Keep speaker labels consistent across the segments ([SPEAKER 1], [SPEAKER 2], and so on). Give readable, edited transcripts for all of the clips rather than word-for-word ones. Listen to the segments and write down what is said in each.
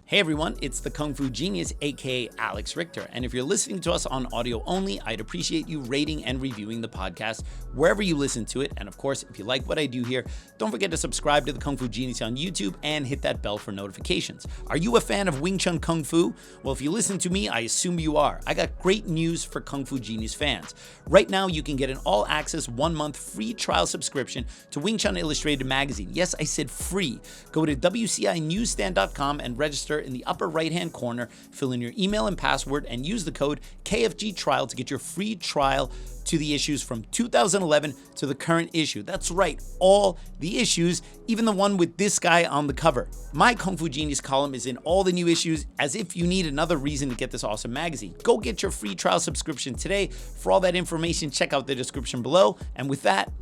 [SPEAKER 1] Hey everyone, it's the Kung Fu Genius, aka Alex Richter. And if you're listening to us on audio only, I'd appreciate you rating and reviewing the podcast wherever you listen to it. And of course, if you like what I do here, don't forget to subscribe to the Kung Fu Genius on YouTube and hit that bell for notifications. Are you a fan of Wing Chun Kung Fu? Well, if you listen to me, I assume you are. I got great news for Kung Fu Genius fans. Right now, you can get an all-access 1-month free trial subscription to Wing Chun Illustrated magazine. Yes, I said free. Go to WCInewsstand.com and register in the upper right-hand corner, fill in your email and password, and use the code KFG Trial to get your free trial to the issues from 2011 to the current issue. That's right, all the issues, even the one with this guy on the cover. My Kung Fu Genius column is in all the new issues, as if you need another reason to get this awesome magazine. Go get your free trial subscription today. For all that information, check out the description below. And with that,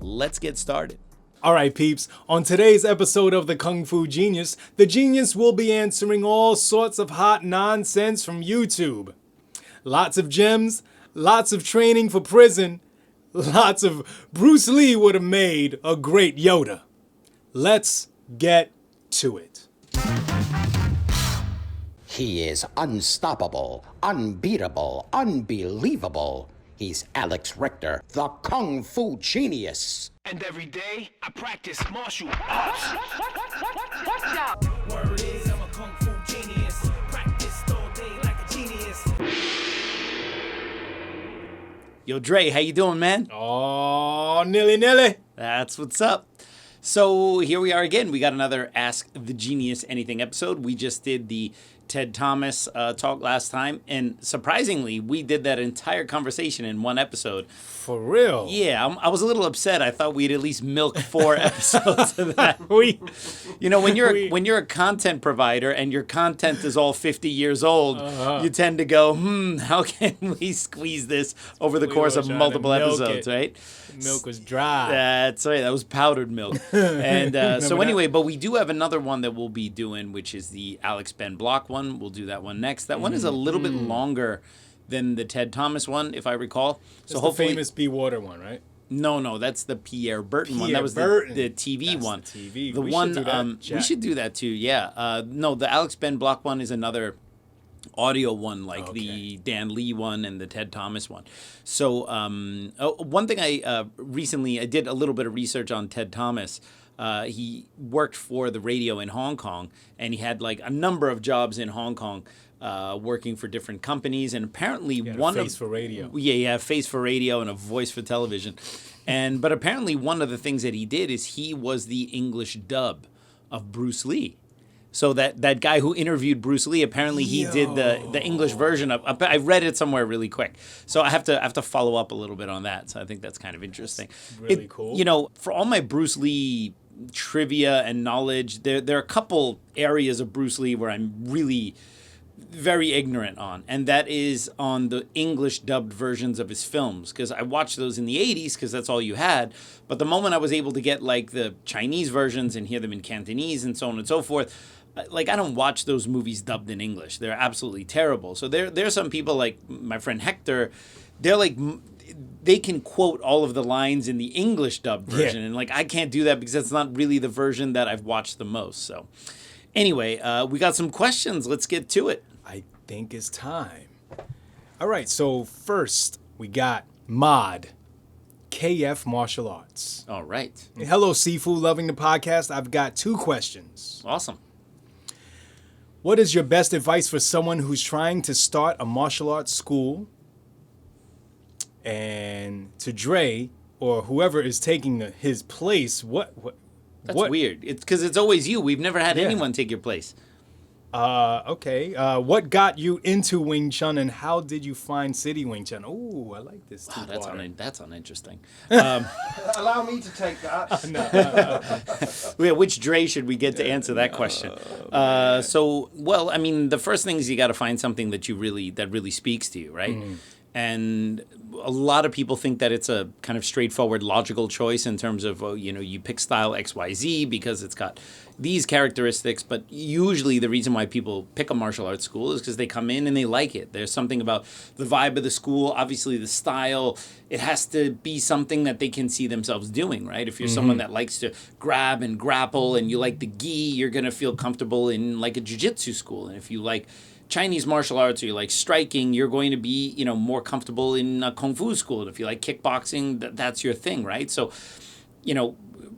[SPEAKER 1] let's get started.
[SPEAKER 2] All right, peeps. On today's episode of the Kung Fu Genius, the genius will be answering all sorts of hot nonsense from YouTube. Lots of gems, lots of training for prison, lots of Bruce Lee would have made a great Yoda. Let's get to it.
[SPEAKER 3] He is unstoppable, unbeatable, unbelievable. He's Alex Richter, the Kung Fu Genius.
[SPEAKER 4] And every day, I practice martial arts. Watch out! Word is, I'm a Kung Fu genius. Practiced all day like a genius.
[SPEAKER 1] Yo, Dre, how you doing, man?
[SPEAKER 2] Oh, nilly.
[SPEAKER 1] That's what's up. So here we are again. We got another Ask the Genius Anything episode. We just did the Ted Thomas talk last time, and surprisingly, we did that entire conversation in one episode.
[SPEAKER 2] For real?
[SPEAKER 1] Yeah, I was a little upset. I thought we'd at least milk 4 episodes of that. You know, when you're a content provider and your content is all 50 years old, you tend to go, how can we squeeze this over the course of multiple episodes, right?
[SPEAKER 2] Milk was dry.
[SPEAKER 1] That's right. That was powdered milk. And so anyway, but we do have another one that we'll be doing, which is the Alex Ben Block one. We'll do that one next. That one is a little bit longer than the Ted Thomas one, if I recall.
[SPEAKER 2] So hopefully, the famous Be Water one, right?
[SPEAKER 1] No, that's the Pierre Burton one. That was the TV one.
[SPEAKER 2] The TV.
[SPEAKER 1] We should do that too. Yeah. No, the Alex Ben Block one is another audio one, like the Dan Lee one and the Ted Thomas one. So one thing I did a little bit of research on Ted Thomas. He worked for the radio in Hong Kong, and he had like a number of jobs in Hong Kong, working for different companies, and apparently
[SPEAKER 2] face for radio.
[SPEAKER 1] Yeah, face for radio and a voice for television. But apparently one of the things that he did is he was the English dub of Bruce Lee. So that guy who interviewed Bruce Lee, apparently he did the English version of. I read it somewhere really quick, so I have to follow up a little bit on that. So I think that's kind of interesting.
[SPEAKER 2] Really cool.
[SPEAKER 1] You know, for all my Bruce Lee trivia and knowledge, there are a couple areas of Bruce Lee where I'm really very ignorant on, and that is on the English dubbed versions of his films, because I watched those in the 80s because that's all you had. But the moment I was able to get like the Chinese versions and hear them in Cantonese and so on and so forth, like I don't watch those movies dubbed in English. They're absolutely terrible. So there's some people like my friend Hector, they're like, they can quote all of the lines in the English dubbed version, and like I can't do that because that's not really the version that I've watched the most. So anyway, we got some questions. Let's get to it.
[SPEAKER 2] I think it's time. All right, so first we got Mod, KF Martial Arts.
[SPEAKER 1] All right.
[SPEAKER 2] Hello, Seafood, loving the podcast. I've got 2 questions.
[SPEAKER 1] Awesome.
[SPEAKER 2] What is your best advice for someone who's trying to start a martial arts school? And to Dre, or whoever is taking his place,
[SPEAKER 1] That's weird. It's because it's always you. We've never had anyone take your place.
[SPEAKER 2] Okay. What got you into Wing Chun, and how did you find City Wing Chun? Oh, I like this.
[SPEAKER 1] Wow, that's uninteresting.
[SPEAKER 5] Allow me to take that.
[SPEAKER 1] Which Dre should we get to answer that question? The first thing is you got to find something that really speaks to you, right? And a lot of people think that it's a kind of straightforward, logical choice in terms of, you pick style XYZ because it's got these characteristics. But usually the reason why people pick a martial arts school is because they come in and they like it. There's something about the vibe of the school, obviously the style. It has to be something that they can see themselves doing, right? If you're someone that likes to grab and grapple and you like the gi, you're going to feel comfortable in like a jiu-jitsu school. And if you like Chinese martial arts or you like striking, you're going to be, more comfortable in a kung fu school. And if you like kickboxing, that's your thing, right? So,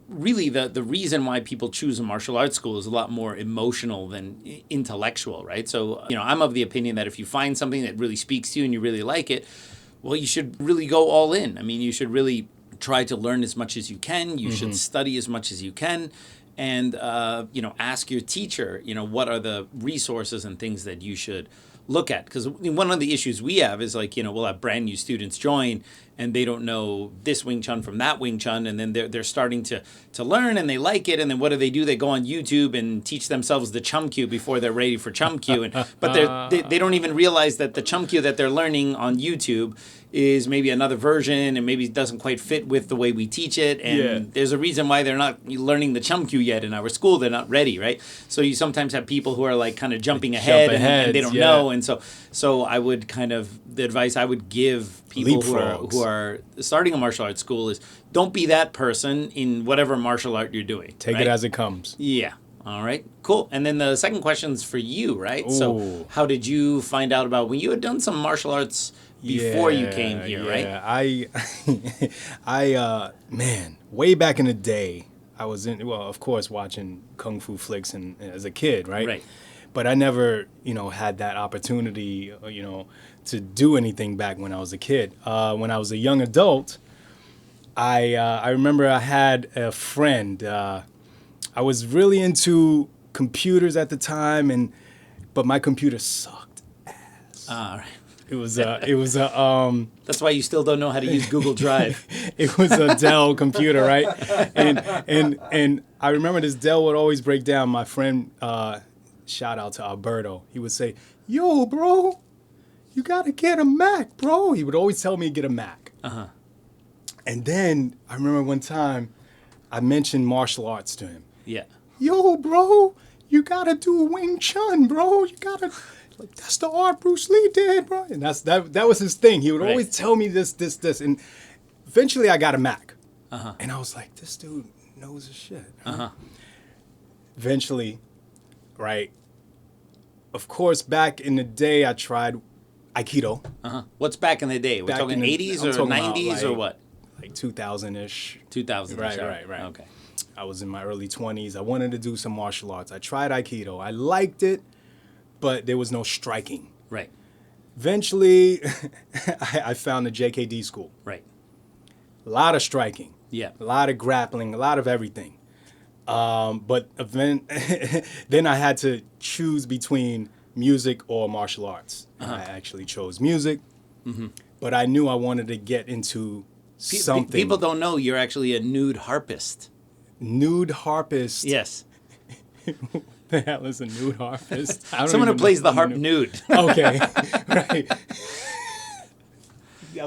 [SPEAKER 1] really the reason why people choose a martial arts school is a lot more emotional than intellectual, right? So, I'm of the opinion that if you find something that really speaks to you and you really like it, well, you should really go all in. I mean, you should really try to learn as much as you can. You should study as much as you can. And, ask your teacher, what are the resources and things that you should look at? Because one of the issues we have is like, we'll have brand new students join and they don't know this Wing Chun from that Wing Chun. And then they're starting to learn and they like it. And then what do? They go on YouTube and teach themselves the Chum Kyu before they're ready for Chum Kyu. But they don't even realize that the Chum Kyu that they're learning on YouTube is maybe another version and maybe it doesn't quite fit with the way we teach it. And there's a reason why they're not learning the Chum Kyu yet in our school. They're not ready, right? So you sometimes have people who are like kind of jumping ahead and they don't know. And so I would the advice I would give people who are starting a martial arts school is don't be that person in whatever martial art you're doing.
[SPEAKER 2] Take it as it comes.
[SPEAKER 1] Yeah. All right, cool. And then the second question is for you, right?
[SPEAKER 2] Ooh.
[SPEAKER 1] So how did you find out about when you had done some martial arts before you came here, right?
[SPEAKER 2] I way back in the day, I was of course, watching kung fu flicks as a kid, right?
[SPEAKER 1] Right.
[SPEAKER 2] But I never, had that opportunity, to do anything back when I was a kid. When I was a young adult, I remember I had a friend. I was really into computers at the time, but my computer sucked ass.
[SPEAKER 1] All right.
[SPEAKER 2] It was
[SPEAKER 1] That's why you still don't know how to use Google Drive.
[SPEAKER 2] It was a Dell computer, right? And I remember this Dell would always break down. My friend, shout out to Alberto, he would say, "Yo, bro, you gotta get a Mac, bro." He would always tell me to get a Mac.
[SPEAKER 1] Uh-huh.
[SPEAKER 2] And then I remember one time I mentioned martial arts to him.
[SPEAKER 1] Yeah.
[SPEAKER 2] "Yo, bro, you gotta do Wing Chun, bro. You gotta, that's the art Bruce Lee did, bro." And that was his thing. He would always tell me this. And eventually I got a Mac.
[SPEAKER 1] Uh-huh.
[SPEAKER 2] And I was like, this dude knows his shit.
[SPEAKER 1] Uh-huh.
[SPEAKER 2] Eventually, right, of course, back in the day, I tried Aikido.
[SPEAKER 1] Uh-huh. What's back in the day? We're talking 80s or 90s or what?
[SPEAKER 2] Like 2000-ish.
[SPEAKER 1] 2000.
[SPEAKER 2] Right.
[SPEAKER 1] Okay.
[SPEAKER 2] I was in my early 20s. I wanted to do some martial arts. I tried Aikido. I liked it, but there was no striking.
[SPEAKER 1] Right.
[SPEAKER 2] Eventually, I found the JKD school.
[SPEAKER 1] Right.
[SPEAKER 2] A lot of striking.
[SPEAKER 1] Yeah.
[SPEAKER 2] A lot of grappling, a lot of everything. But then I had to choose between music or martial arts.
[SPEAKER 1] Uh-huh.
[SPEAKER 2] I actually chose music, but I knew I wanted to get into something.
[SPEAKER 1] People don't know you're actually a nude harpist.
[SPEAKER 2] Nude harpist.
[SPEAKER 1] Yes.
[SPEAKER 2] The hell is a nude harpist?
[SPEAKER 1] Someone who plays the harp nude.
[SPEAKER 2] Okay, right.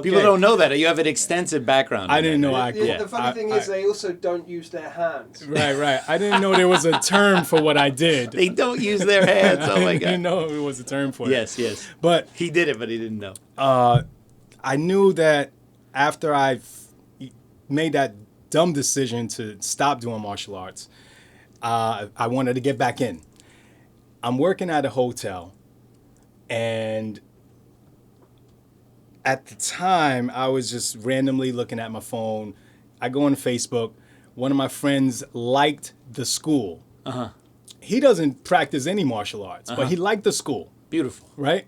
[SPEAKER 1] People don't know that. You have an extensive background.
[SPEAKER 2] I didn't know
[SPEAKER 5] The funny thing is they also don't use their hands.
[SPEAKER 2] Right. I didn't know there was a term for what I did.
[SPEAKER 1] They don't use their hands. Oh my God.
[SPEAKER 2] I didn't know there was a term for it.
[SPEAKER 1] Yes.
[SPEAKER 2] But
[SPEAKER 1] he did it, but he didn't know.
[SPEAKER 2] I knew that after I made that dumb decision to stop doing martial arts, I wanted to get back in. I'm working at a hotel, and at the time, I was just randomly looking at my phone. I go on Facebook. One of my friends liked the school.
[SPEAKER 1] Uh-huh.
[SPEAKER 2] He doesn't practice any martial arts, but he liked the school.
[SPEAKER 1] Beautiful.
[SPEAKER 2] Right?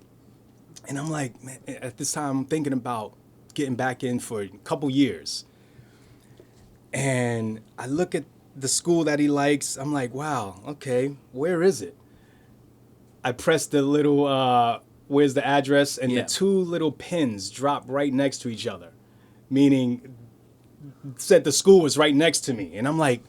[SPEAKER 2] And I'm like, man, at this time, I'm thinking about getting back in for a couple years. And I look at the school that he likes. I'm like, wow, okay, where is it? I press the little, where's the address? And the two little pins drop right next to each other, meaning said the school was right next to me. And I'm like,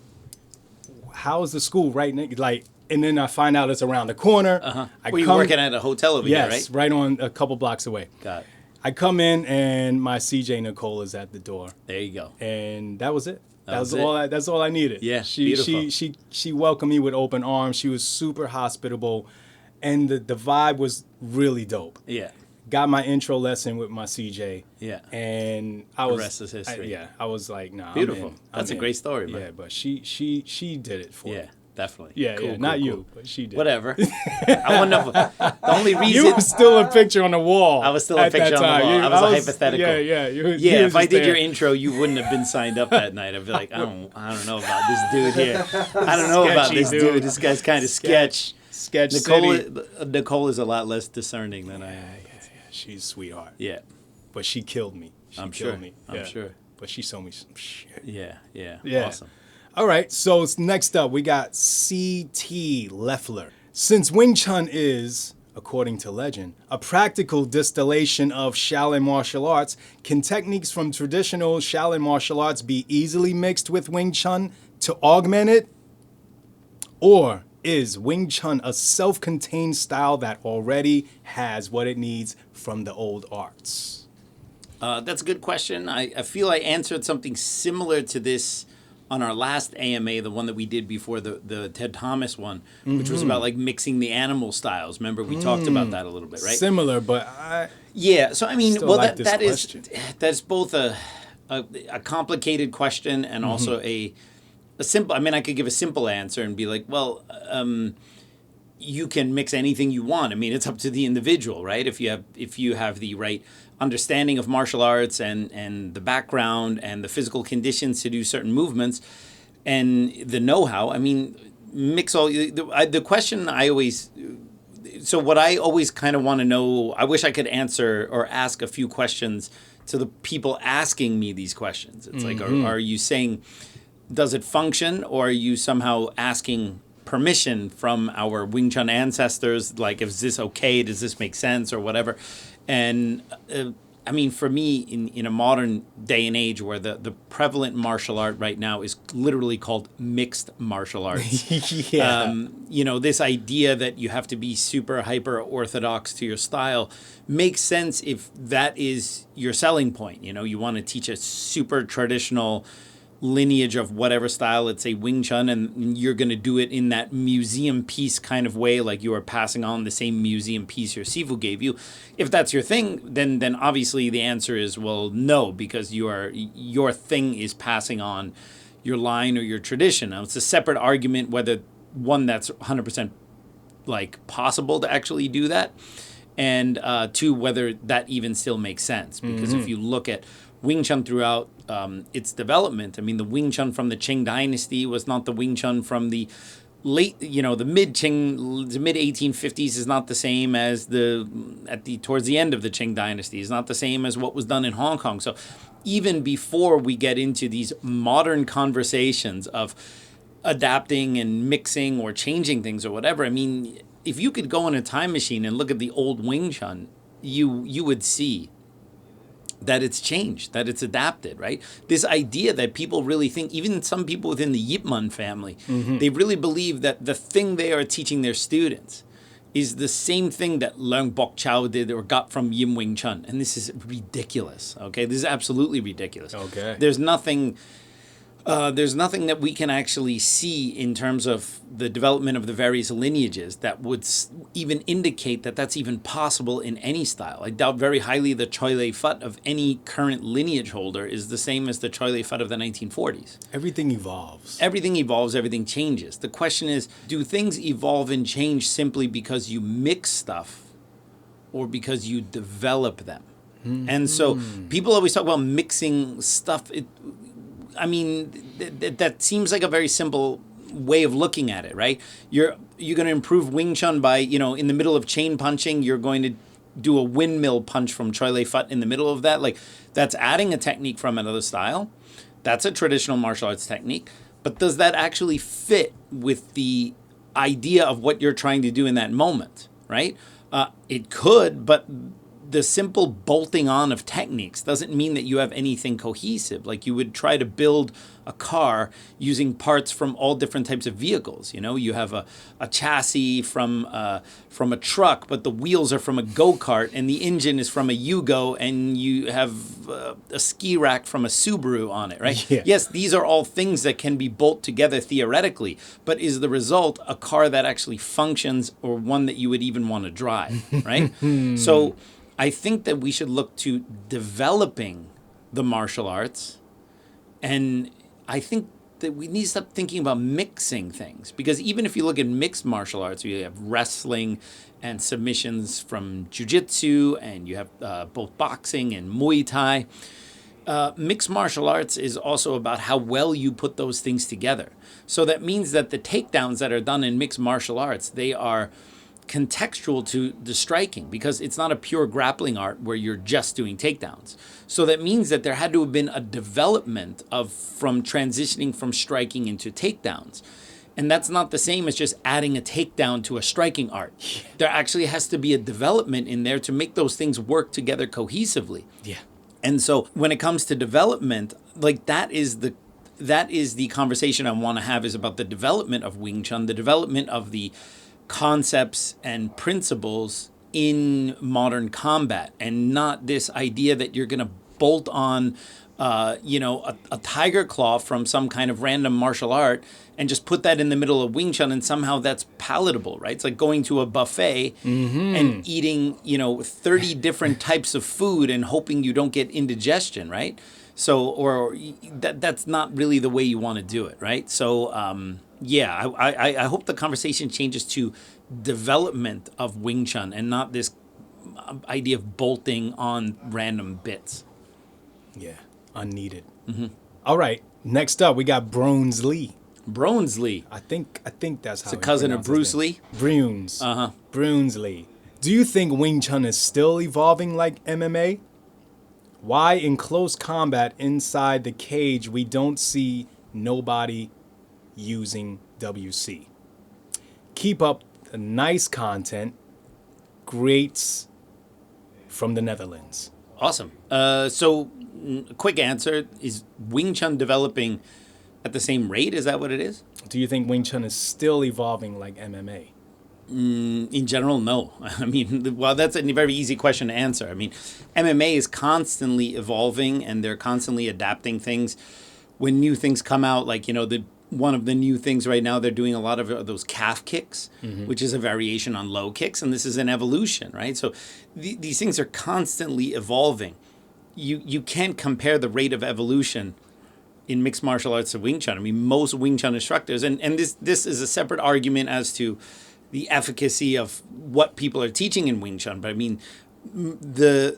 [SPEAKER 2] how is the school right next? Like, and then I find out it's around the corner.
[SPEAKER 1] Uh-huh. Were you working at a hotel over here, right?
[SPEAKER 2] Yes, right on a couple blocks away.
[SPEAKER 1] Got it.
[SPEAKER 2] I come in and my CJ Nicole is at the door.
[SPEAKER 1] There you go.
[SPEAKER 2] And that was it.
[SPEAKER 1] was it.
[SPEAKER 2] That's all I needed.
[SPEAKER 1] Yeah,
[SPEAKER 2] beautiful. She welcomed me with open arms. She was super hospitable, and the vibe was really dope.
[SPEAKER 1] Yeah.
[SPEAKER 2] Got my intro lesson with my CJ.
[SPEAKER 1] Yeah.
[SPEAKER 2] And I was
[SPEAKER 1] the rest is history.
[SPEAKER 2] I was like, nah.
[SPEAKER 1] Beautiful. That's a great story, man.
[SPEAKER 2] Yeah, but she did it for me.
[SPEAKER 1] Yeah, definitely.
[SPEAKER 2] Yeah,
[SPEAKER 1] Cool,
[SPEAKER 2] yeah.
[SPEAKER 1] cool,
[SPEAKER 2] Not
[SPEAKER 1] cool.
[SPEAKER 2] you, but she did.
[SPEAKER 1] Whatever. I wonder if the only reason
[SPEAKER 2] You were still a picture on the wall.
[SPEAKER 1] I was still a
[SPEAKER 2] at that
[SPEAKER 1] picture on the
[SPEAKER 2] time.
[SPEAKER 1] wall. I was a hypothetical.
[SPEAKER 2] Yeah, yeah.
[SPEAKER 1] Yeah, if I did
[SPEAKER 2] there.
[SPEAKER 1] your intro, you wouldn't have been signed up that night. I'd be like, I don't know about this dude here. I don't know about
[SPEAKER 2] Sketchy
[SPEAKER 1] this dude.
[SPEAKER 2] dude.
[SPEAKER 1] This guy's kind of sketch.
[SPEAKER 2] Sketch
[SPEAKER 1] Nicole,
[SPEAKER 2] City.
[SPEAKER 1] Nicole is a lot less discerning than I am.
[SPEAKER 2] She's a sweetheart.
[SPEAKER 1] Yeah,
[SPEAKER 2] But she killed me.
[SPEAKER 1] I'm
[SPEAKER 2] killed
[SPEAKER 1] sure.
[SPEAKER 2] me.
[SPEAKER 1] I'm
[SPEAKER 2] Yeah.
[SPEAKER 1] sure.
[SPEAKER 2] But she showed me some shit.
[SPEAKER 1] Yeah.
[SPEAKER 2] Yeah.
[SPEAKER 1] Awesome.
[SPEAKER 2] All right, so next up, we got C.T. Leffler. Since Wing Chun is, according to legend, a practical distillation of Shaolin martial arts, can techniques from traditional Shaolin martial arts be easily mixed with Wing Chun to augment it? Or is Wing Chun a self-contained style that already has what it needs from the old arts?
[SPEAKER 1] That's a good question. I feel I answered something similar to this on our last AMA, the one that we did before the Ted Thomas one, which was about like mixing the animal styles. Remember, we talked about that a little bit, right?
[SPEAKER 2] Similar, but
[SPEAKER 1] Yeah. So I mean,
[SPEAKER 2] Still
[SPEAKER 1] well,
[SPEAKER 2] like
[SPEAKER 1] that
[SPEAKER 2] this
[SPEAKER 1] is
[SPEAKER 2] question.
[SPEAKER 1] that's both a complicated question and also a simple. I mean, I could give a simple answer and be like, well, you can mix anything you want. I mean, it's up to the individual, right? If you have the right understanding of martial arts and the background and the physical conditions to do certain movements and the know-how, I mean, mix all. The question I always. So what I always kind of want to know, I wish I could answer or ask a few questions to the people asking me these questions. It's like, are you saying, does it function, or are you somehow asking permission from our Wing Chun ancestors, like, is this okay, does this make sense, or whatever? And I mean, for me, in a modern day and age where the prevalent martial art right now is literally called mixed martial arts.
[SPEAKER 2] yeah.
[SPEAKER 1] This idea that you have to be super hyper orthodox to your style makes sense if that is your selling point. You want to teach a super traditional lineage of whatever style, let's say Wing Chun, and you're going to do it in that museum piece kind of way, like you are passing on the same museum piece your Sifu gave you. If that's your thing, then obviously the answer is, well, no, because your thing is passing on your line or your tradition. Now, it's a separate argument whether one that's 100% like possible to actually do that, and two, whether that even still makes sense. Because if you look at Wing Chun throughout its development, I mean, the Wing Chun from the Qing Dynasty was not the Wing Chun from the late, the mid 1850s is not the same as towards the end of the Qing Dynasty. Is not the same as what was done in Hong Kong. So even before we get into these modern conversations of adapting and mixing or changing things or whatever, I mean, if you could go in a time machine and look at the old Wing Chun, you would see that it's changed, that it's adapted, right? This idea that people really think, even some people within the Yip Man family, they really believe that the thing they are teaching their students is the same thing that Leung Bok Chow did or got from Yim Wing Chun. And this is ridiculous, okay? This is absolutely ridiculous.
[SPEAKER 2] Okay.
[SPEAKER 1] There's nothing that we can actually see in terms of the development of the various lineages that would even indicate that that's even possible in any style. I doubt very highly the Choi Lei Fut of any current lineage holder is the same as the Choi Lei Fut of the 1940s.
[SPEAKER 2] Everything evolves.
[SPEAKER 1] Everything evolves, everything changes. The question is, do things evolve and change simply because you mix stuff or because you develop them? And so people always talk about mixing stuff. I mean, that seems like a very simple way of looking at it, right? You're going to improve Wing Chun by, in the middle of chain punching, you're going to do a windmill punch from Choi Lei Fut in the middle of that. Like, that's adding a technique from another style. That's a traditional martial arts technique. But does that actually fit with the idea of what you're trying to do in that moment, right? It could, but the simple bolting on of techniques doesn't mean that you have anything cohesive. Like you would try to build a car using parts from all different types of vehicles. You know, you have a chassis from a truck, but the wheels are from a go-kart, and the engine is from a Yugo, and you have a ski rack from a Subaru on it, right?
[SPEAKER 2] Yeah.
[SPEAKER 1] Yes, these are all things that can be bolted together theoretically, but is the result a car that actually functions or one that you would even want to drive, right? So I think that we should look to developing the martial arts, and I think that we need to stop thinking about mixing things, because even if you look at mixed martial arts, you have wrestling and submissions from jiu-jitsu, and you have both boxing and Muay Thai. Mixed martial arts is also about how well you put those things together. So that means that the takedowns that are done in mixed martial arts, they are contextual to the striking, because it's not a pure grappling art where you're just doing takedowns. So that means that there had to have been a development from transitioning from striking into takedowns. And that's not the same as just adding a takedown to a striking art. There actually has to be a development in there to make those things work together cohesively.
[SPEAKER 2] Yeah.
[SPEAKER 1] And so when it comes to development, like that is the conversation I want to have, is about the development of Wing Chun, the development of the concepts and principles in modern combat, and not this idea that you're going to bolt on a tiger claw from some kind of random martial art and just put that in the middle of Wing Chun and somehow that's palatable, right? It's like going to a buffet and eating, 30 different types of food and hoping you don't get indigestion, right? So, or that's not really the way you want to do it, right? So, I hope the conversation changes to development of Wing Chun and not this idea of bolting on random bits.
[SPEAKER 2] Yeah, unneeded. All right, next up we got Bronze Lee.
[SPEAKER 1] Bronze Lee.
[SPEAKER 2] I think that's how
[SPEAKER 1] It's a cousin of Bruce Lee.
[SPEAKER 2] Bruns. Bruns Lee. Do you think Wing Chun is still evolving like MMA? Why in close combat inside the cage we don't see nobody using WC? Keep up the nice content. Greats from the Netherlands.
[SPEAKER 1] Awesome. Quick answer, is Wing Chun developing at the same rate? Is that what it is?
[SPEAKER 2] Do you think Wing Chun is still evolving like MMA?
[SPEAKER 1] In general, no. I mean, well, that's a very easy question to answer. I mean, MMA is constantly evolving and they're constantly adapting things. When new things come out, like, one of the new things right now, they're doing a lot of those calf kicks, which is a variation on low kicks. And this is an evolution, right? So these things are constantly evolving. You can't compare the rate of evolution in mixed martial arts to Wing Chun. I mean, most Wing Chun instructors, and this is a separate argument as to the efficacy of what people are teaching in Wing Chun. But I mean, the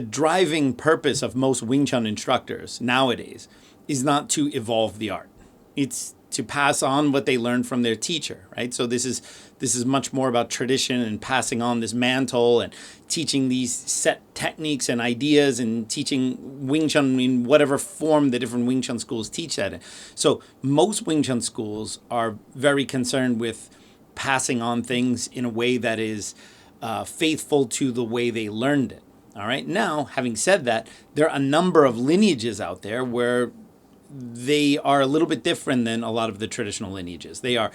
[SPEAKER 1] driving purpose of most Wing Chun instructors nowadays is not to evolve the art. It's to pass on what they learned from their teacher, right? So this is much more about tradition and passing on this mantle and teaching these set techniques and ideas and teaching Wing Chun in whatever form the different Wing Chun schools teach that in. So most Wing Chun schools are very concerned with passing on things in a way that is faithful to the way they learned it. All right. Now, having said that, there are a number of lineages out there where they are a little bit different than a lot of the traditional lineages. They are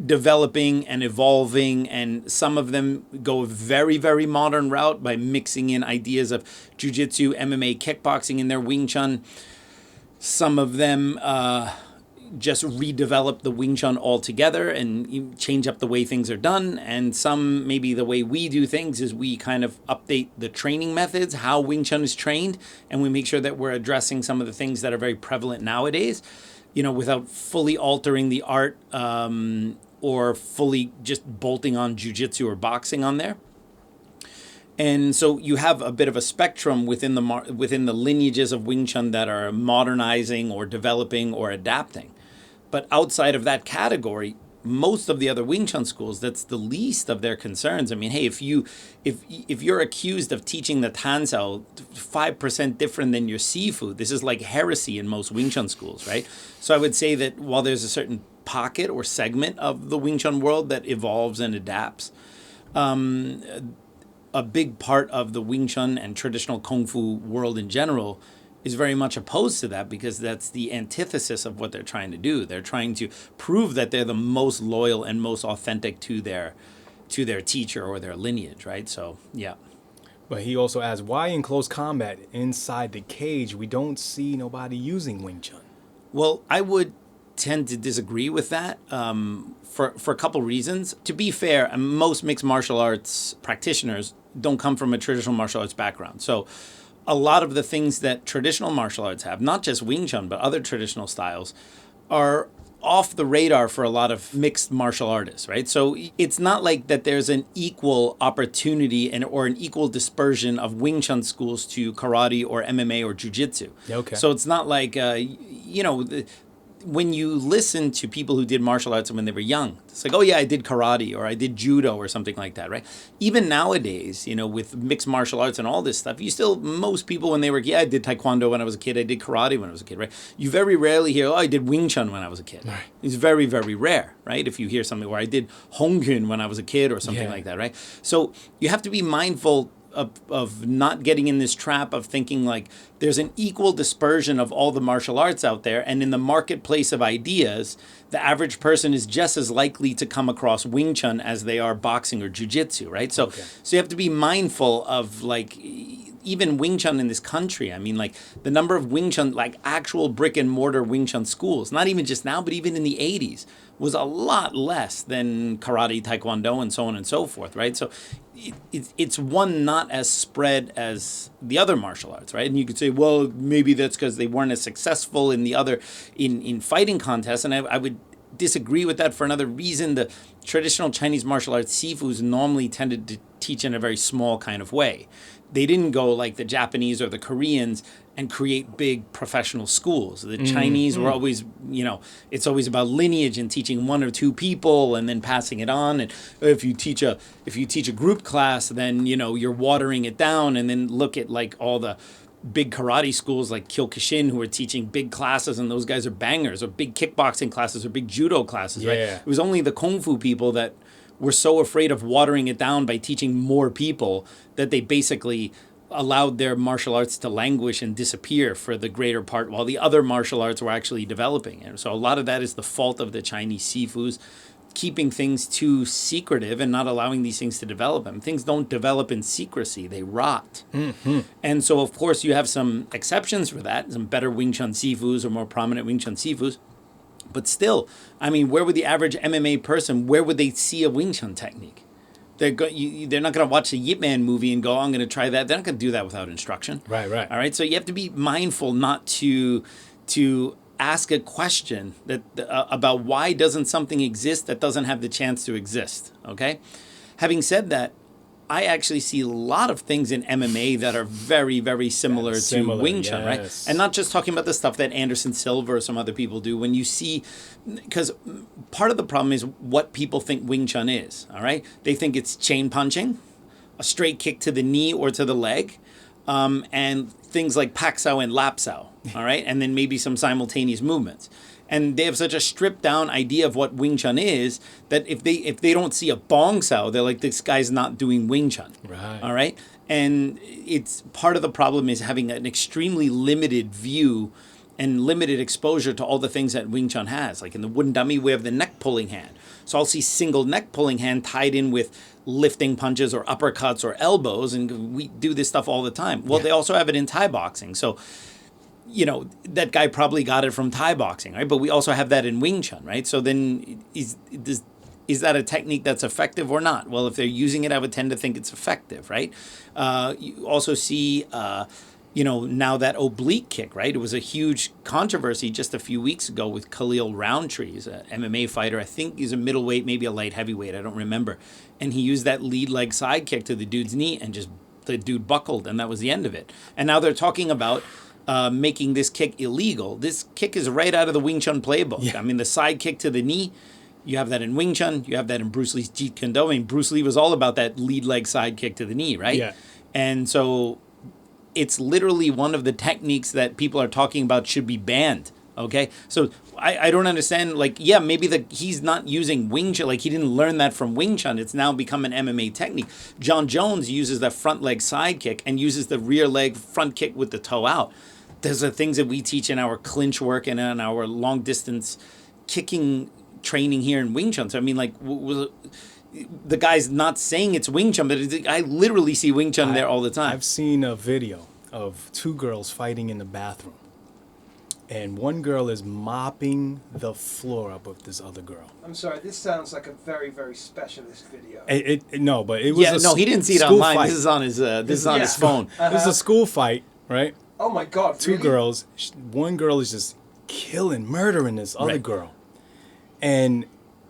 [SPEAKER 1] developing and evolving, and some of them go a very, very modern route by mixing in ideas of jiu-jitsu, MMA, kickboxing in their Wing Chun. Some of them just redevelop the Wing Chun altogether and change up the way things are done. And some, maybe the way we do things is we kind of update the training methods, how Wing Chun is trained, and we make sure that we're addressing some of the things that are very prevalent nowadays, without fully altering the art or fully just bolting on jiu-jitsu or boxing on there. And so you have a bit of a spectrum within the lineages of Wing Chun that are modernizing or developing or adapting. But outside of that category, most of the other Wing Chun schools, that's the least of their concerns. I mean, hey, if you're accused of teaching the Tan Sao 5% different than your seafood, this is like heresy in most Wing Chun schools, right? So I would say that while there's a certain pocket or segment of the Wing Chun world that evolves and adapts, a big part of the Wing Chun and traditional Kung Fu world in general is very much opposed to that, because that's the antithesis of what they're trying to do. They're trying to prove that they're the most loyal and most authentic to their teacher or their lineage, right? So, yeah.
[SPEAKER 2] But he also asks, why in close combat inside the cage we don't see nobody using Wing Chun?
[SPEAKER 1] Well, I would tend to disagree with that for a couple reasons. To be fair, most mixed martial arts practitioners don't come from a traditional martial arts background. So a lot of the things that traditional martial arts have, not just Wing Chun, but other traditional styles, are off the radar for a lot of mixed martial artists, right? So it's not like that there's an equal opportunity or an equal dispersion of Wing Chun schools to karate or MMA or jiu-jitsu.
[SPEAKER 2] Okay.
[SPEAKER 1] So it's not like, when you listen to people who did martial arts when they were young, it's like, oh yeah, I did karate or I did judo or something like that, right? Even nowadays, with mixed martial arts and all this stuff, most people when they were, I did taekwondo when I was a kid, I did karate when I was a kid, right? You very rarely hear, oh, I did Wing Chun when I was a kid. Right. It's very, very rare, right? If you hear something where I did Hong Kong when I was a kid or something like that, right? So you have to be mindful of not getting in this trap of thinking like there's an equal dispersion of all the martial arts out there, and in the marketplace of ideas, the average person is just as likely to come across Wing Chun as they are boxing or jiu-jitsu, right? So you have to be mindful of like even Wing Chun in this country. I mean, like the number of Wing Chun, like actual brick and mortar Wing Chun schools, not even just now, but even in the 80s, was a lot less than karate, taekwondo, and so on and so forth, right? So it's one not as spread as the other martial arts, right? And you could say, well, maybe that's because they weren't as successful in the other, in fighting contests. And I would disagree with that for another reason. The traditional Chinese martial arts sifus normally tended to teach in a very small kind of way. They didn't go like the Japanese or the Koreans and create big professional schools. The Chinese were always, it's always about lineage and teaching one or two people and then passing it on. And if you teach a group class, then you're watering it down. And then look at like all the big karate schools like Kyokushin who are teaching big classes, and those guys are bangers, or big kickboxing classes or big judo classes, right? It was only the Kung Fu people that were so afraid of watering it down by teaching more people that they basically allowed their martial arts to languish and disappear for the greater part, while the other martial arts were actually developing. And so a lot of that is the fault of the Chinese sifus, keeping things too secretive and not allowing these things to develop them. Things don't develop in secrecy, they rot. And so, of course, you have some exceptions for that, some better Wing Chun sifus or more prominent Wing Chun sifus. But still, I mean, where would the average MMA person, where would they see a Wing Chun technique? They're not going to watch a Yip Man movie and go, I'm going to try that. They're not going to do that without instruction.
[SPEAKER 2] Right.
[SPEAKER 1] All right. So you have to be mindful not to ask a question about why doesn't something exist that doesn't have the chance to exist. Okay. Having said that, I actually see a lot of things in MMA that are very, very similar to Wing Chun, right? And not just talking about the stuff that Anderson Silva or some other people do. When you see, because part of the problem is what people think Wing Chun is, all right? They think it's chain punching, a straight kick to the knee or to the leg, and things like Pak Sao and Lap Sao, all right? And then maybe some simultaneous movements. And they have such a stripped down idea of what Wing Chun is that if they don't see a Bong Sao, they're like, this guy's not doing Wing Chun.
[SPEAKER 2] Right.
[SPEAKER 1] All right. And it's part of the problem is having an extremely limited view and limited exposure to all the things that Wing Chun has. Like in the wooden dummy, we have the neck pulling hand. So I'll see single neck pulling hand tied in with lifting punches or uppercuts or elbows. And we do this stuff all the time. Well, they also have it in Thai boxing. So that guy probably got it from Thai boxing, right? But we also have that in Wing Chun, right? So then is that a technique that's effective or not? Well, if they're using it, I would tend to think it's effective, right? You also see, now that oblique kick, right? It was a huge controversy just a few weeks ago with Khalil Roundtree, an MMA fighter. I think he's a middleweight, maybe a light heavyweight. I don't remember. And he used that lead leg side kick to the dude's knee and just the dude buckled, and that was the end of it. And now they're talking about making this kick illegal. This kick is right out of the Wing Chun playbook. Yeah. I mean, the side kick to the knee, you have that in Wing Chun. You have that in Bruce Lee's Jeet Kune Do. I mean, Bruce Lee was all about that lead leg side kick to the knee, right?
[SPEAKER 2] Yeah.
[SPEAKER 1] And so it's literally one of the techniques that people are talking about should be banned Okay, so I don't understand. Like, yeah, maybe he's not using Wing Chun. Like, he didn't learn that from Wing Chun. It's now become an MMA technique. John Jones uses the front leg side kick and uses the rear leg front kick with the toe out. Those are things that we teach in our clinch work and in our long distance kicking training here in Wing Chun. So I mean, like, the guy's not saying it's Wing Chun, but I literally see Wing Chun there all the time.
[SPEAKER 2] I've seen a video of two girls fighting in the bathroom. And one girl is mopping the floor up with this other girl.
[SPEAKER 5] I'm sorry, this sounds like a very, very specialist video.
[SPEAKER 2] No, but it was
[SPEAKER 1] he didn't see it online. Fight. This is on his his phone.
[SPEAKER 2] This is a school fight, right?
[SPEAKER 5] Oh my God!
[SPEAKER 2] Two girls. One girl is just murdering this other girl, and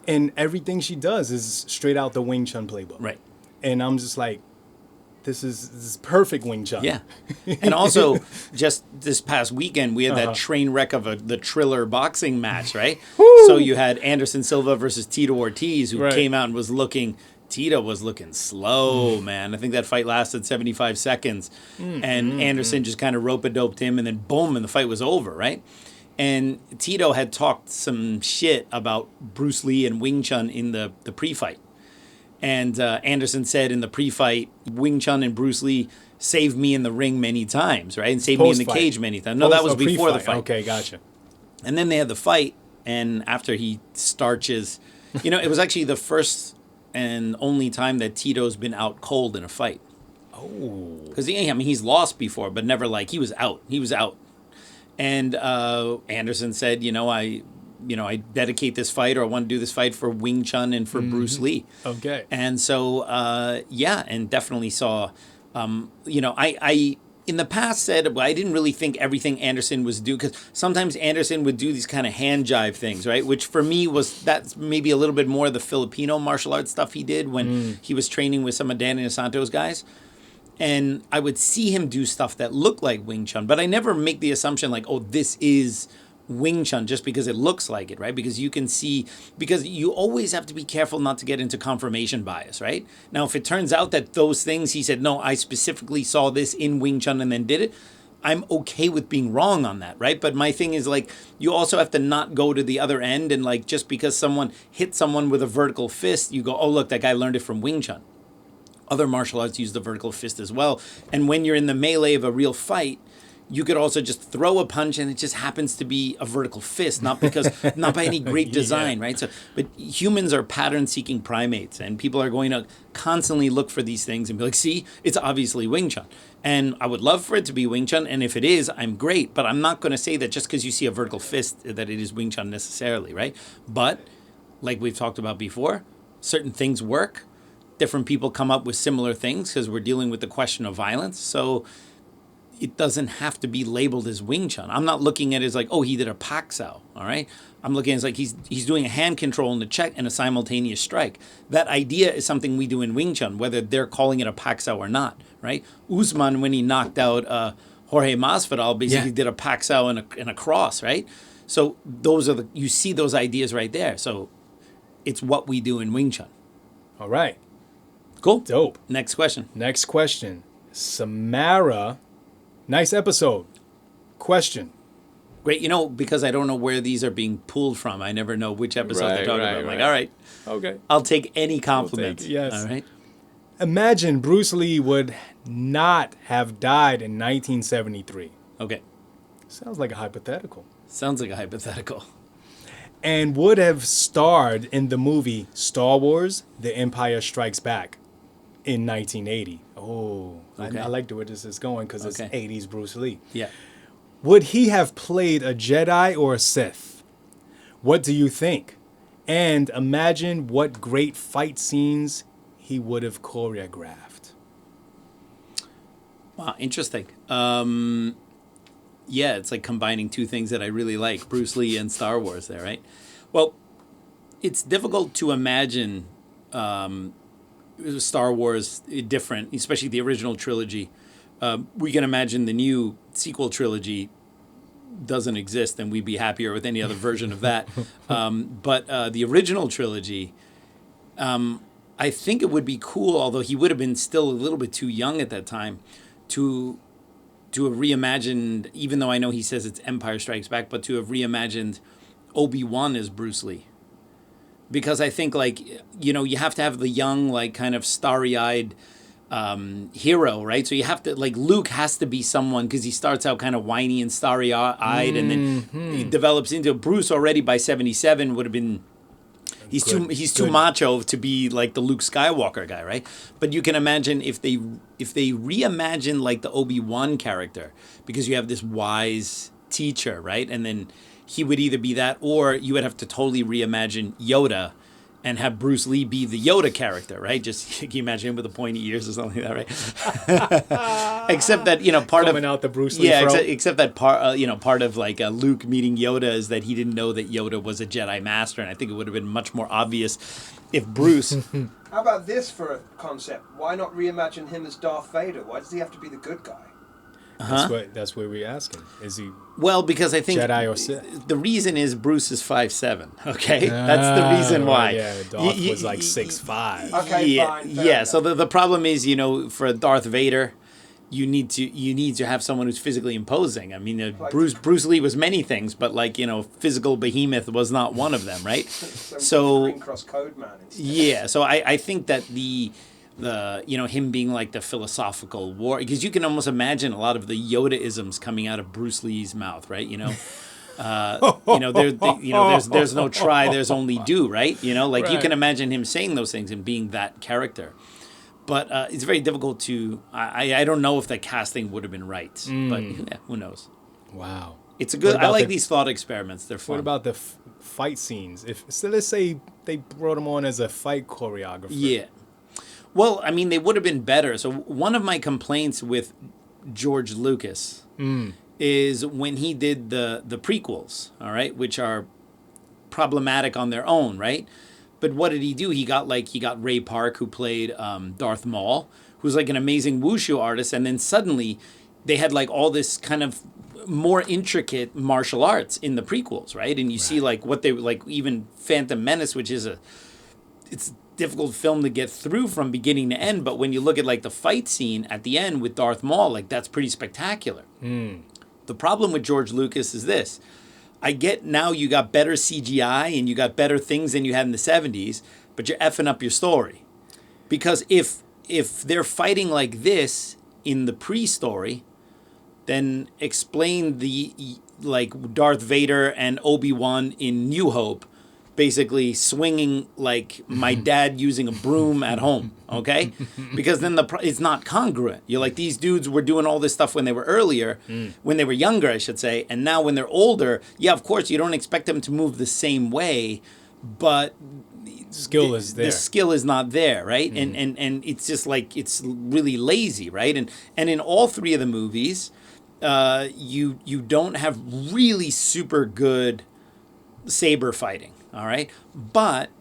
[SPEAKER 2] everything she does is straight out the Wing Chun playbook.
[SPEAKER 1] Right.
[SPEAKER 2] And I'm just like, this is perfect Wing Chun.
[SPEAKER 1] Yeah. And also, just this past weekend, we had that train wreck of the Triller boxing match, right? So you had Anderson Silva versus Tito Ortiz, who came out and was looking... Tito was looking slow, man. I think that fight lasted 75 seconds. And Anderson just kind of rope-a-doped him, and then boom, and the fight was over, right? And Tito had talked some shit about Bruce Lee and Wing Chun in the pre-fight. And Anderson said in the pre-fight, Wing Chun and Bruce Lee saved me in the ring many times, right? And saved me in the cage many times. No, that was before the fight.
[SPEAKER 2] Okay, gotcha.
[SPEAKER 1] And then they had the fight, and after he starches, it was actually the first and only time that Tito's been out cold in a fight.
[SPEAKER 2] Oh.
[SPEAKER 1] Because he's lost before, but never he was out. He was out. And Anderson said, I dedicate this fight, or I want to do this fight for Wing Chun and for Bruce Lee.
[SPEAKER 2] Okay.
[SPEAKER 1] And so, and definitely saw, I in the past said, well, I didn't really think everything Anderson was doing, because sometimes Anderson would do these kind of hand jive things, right? Which for me that's maybe a little bit more of the Filipino martial arts stuff he did when he was training with some of Danny Santo's guys. And I would see him do stuff that looked like Wing Chun, but I never make the assumption like, oh, this is Wing Chun just because it looks like it, right? Because you always have to be careful not to get into confirmation bias, right? Now, if it turns out that those things he said, no, I specifically saw this in Wing Chun and then did it, I'm okay with being wrong on that, right? But my thing is you also have to not go to the other end and just because someone hit someone with a vertical fist, you go, oh, look, that guy learned it from Wing Chun. Other martial arts use the vertical fist as well. And when you're in the melee of a real fight, you could also just throw a punch and it just happens to be a vertical fist, not by any great design, right? So, but humans are pattern-seeking primates, and people are going to constantly look for these things and be like, see, it's obviously Wing Chun. And I would love for it to be Wing Chun, and if it is, I'm great, but I'm not going to say that just because you see a vertical fist that it is Wing Chun necessarily, right? But, like we've talked about before, certain things work. Different people come up with similar things because we're dealing with the question of violence. So it doesn't have to be labeled as Wing Chun. I'm not looking at it as like, oh, he did a Pak Sao, all right? I'm looking at it as like he's doing a hand control in the check and a simultaneous strike. That idea is something we do in Wing Chun, whether they're calling it a Pak Sao or not, right? Usman, when he knocked out Jorge Masvidal, basically did a Pak Sao and a cross, right? So you see those ideas right there. So it's what we do in Wing Chun.
[SPEAKER 2] All right.
[SPEAKER 1] Cool.
[SPEAKER 2] Dope.
[SPEAKER 1] Next question.
[SPEAKER 2] Samara. Nice episode. Question.
[SPEAKER 1] Great. Because I don't know where these are being pulled from, I never know which episode they're talking about. I'm like, all right.
[SPEAKER 2] Okay.
[SPEAKER 1] I'll take any compliments.
[SPEAKER 2] Yes.
[SPEAKER 1] All right.
[SPEAKER 2] Imagine Bruce Lee would not have died in 1973.
[SPEAKER 1] Okay.
[SPEAKER 2] Sounds like a hypothetical. And would have starred in the movie Star Wars: The Empire Strikes Back in 1980. Oh, okay. I like the way this is going because it's 80s Bruce Lee.
[SPEAKER 1] Yeah.
[SPEAKER 2] Would he have played a Jedi or a Sith? What do you think? And imagine what great fight scenes he would have choreographed.
[SPEAKER 1] Wow, interesting. Yeah, it's like combining two things that I really like, Bruce Lee and Star Wars there, right? Well, it's difficult to imagine Star Wars different, especially the original trilogy. We can imagine the new sequel trilogy doesn't exist, and we'd be happier with any other version of that. But the original trilogy, I think it would be cool, although he would have been still a little bit too young at that time, to to have reimagined, even though I know he says it's Empire Strikes Back, but to have reimagined Obi-Wan as Bruce Lee. Because I think, like, you know, you have to have the young, like, kind of starry-eyed hero, right? So you have to, like, Luke has to be someone, because he starts out kind of whiny and starry-eyed, and then he develops into Bruce already by 77 would have been... He's too macho to be like the Luke Skywalker guy, right? But you can imagine if they reimagine like the Obi-Wan character, because you have this wise teacher, right? And then he would either be that, or you would have to totally reimagine Yoda and have Bruce Lee be the Yoda character, right? Just, can you imagine him with the pointy ears or something like that, right? Except that, you know, part
[SPEAKER 2] Coming
[SPEAKER 1] of...
[SPEAKER 2] out the Bruce Lee
[SPEAKER 1] Yeah,
[SPEAKER 2] throat.
[SPEAKER 1] except that part, you know, part of like Luke meeting Yoda is that he didn't know that Yoda was a Jedi Master, and I think it would have been much more obvious if Bruce...
[SPEAKER 5] How about this for a concept? Why not reimagine him as Darth Vader? Why does he have to be the good guy?
[SPEAKER 2] That's what we're asking. Is he
[SPEAKER 1] Well, because I think
[SPEAKER 2] Jedi or Sith?
[SPEAKER 1] the reason is Bruce is 5'7", okay? That's the reason why.
[SPEAKER 2] Yeah, Darth was like 6'5".
[SPEAKER 5] Okay,
[SPEAKER 1] yeah,
[SPEAKER 5] fine. fair
[SPEAKER 1] yeah.
[SPEAKER 5] enough.
[SPEAKER 1] So the problem is, you know, for Darth Vader, you need to have someone who's physically imposing. I mean, Bruce Lee was many things, but like, you know, physical behemoth was not one of them, right? So
[SPEAKER 5] Green Cross Code Man instead.
[SPEAKER 1] yeah, so I think that the you know, him being like the philosophical war, because you can almost imagine a lot of the Yoda-isms coming out of Bruce Lee's mouth, right? You know. You know, there's no try, there's only do, right? You know, like you can imagine him saying those things and being that character. But it's very difficult to. I don't know if the casting would have been right, but yeah, who knows?
[SPEAKER 2] Wow.
[SPEAKER 1] It's a good.
[SPEAKER 2] What
[SPEAKER 1] I
[SPEAKER 2] about
[SPEAKER 1] like
[SPEAKER 2] the-
[SPEAKER 1] these thought experiments. They're fun.
[SPEAKER 2] What about the fight scenes? So let's say they brought him on as a fight choreographer.
[SPEAKER 1] Yeah. Well, I mean, they would have been better. So one of my complaints with George Lucas is when he did the prequels, all right, which are problematic on their own, right? But what did he do? He got Ray Park, who played Darth Maul, who's like an amazing wushu artist, and then suddenly they had like all this kind of more intricate martial arts in the prequels, right? And you see like what they like, even Phantom Menace, which is it's a difficult film to get through from beginning to end, but when you look at like the fight scene at the end with Darth Maul, like that's pretty spectacular. The problem with George Lucas is this. I get now you got better CGI and you got better things than you had in the 70s, but you're effing up your story. Because if they're fighting like this in the pre-story, then explain the like Darth Vader and Obi-Wan in New Hope basically swinging like my dad using a broom at home, okay? Because then it's not congruent. You're like, these dudes were doing all this stuff when they were when they were younger, I should say, and now when they're older, yeah, of course, you don't expect them to move the same way, but
[SPEAKER 2] Skill is there.
[SPEAKER 1] the skill is not there, right? And it's just like, it's really lazy, right? And in all three of the movies, you don't have really super good saber fighting. All right. But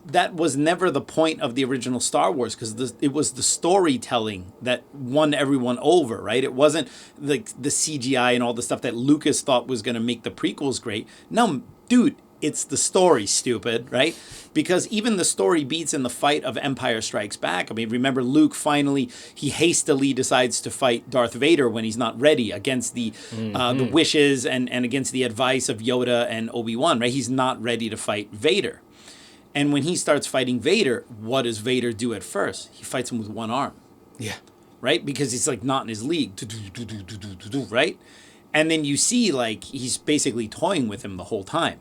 [SPEAKER 1] that was never the point of the original Star Wars, because it was the storytelling that won everyone over, right? It wasn't like the CGI and all the stuff that Lucas thought was going to make the prequels great. No, dude, it's the story, stupid, right? Because even the story beats in the fight of Empire Strikes Back. I mean, remember Luke he hastily decides to fight Darth Vader when he's not ready against the wishes and against the advice of Yoda and Obi-Wan, right? He's not ready to fight Vader. And when he starts fighting Vader, what does Vader do at first? He fights him with one arm.
[SPEAKER 2] Yeah.
[SPEAKER 1] Right? Because he's like not in his league. Right? And then you see like he's basically toying with him the whole time.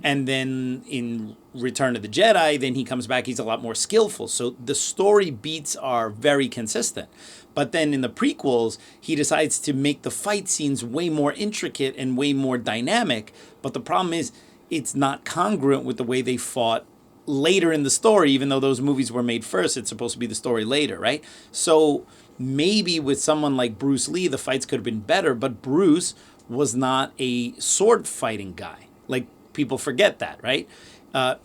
[SPEAKER 1] And then in Return of the Jedi, then he comes back, he's a lot more skillful. So the story beats are very consistent. But then in the prequels, he decides to make the fight scenes way more intricate and way more dynamic. But the problem is it's not congruent with the way they fought later in the story, even though those movies were made first. It's supposed to be the story later, right? So maybe with someone like Bruce Lee, the fights could have been better, but Bruce was not a sword fighting guy. Like, people forget that, right?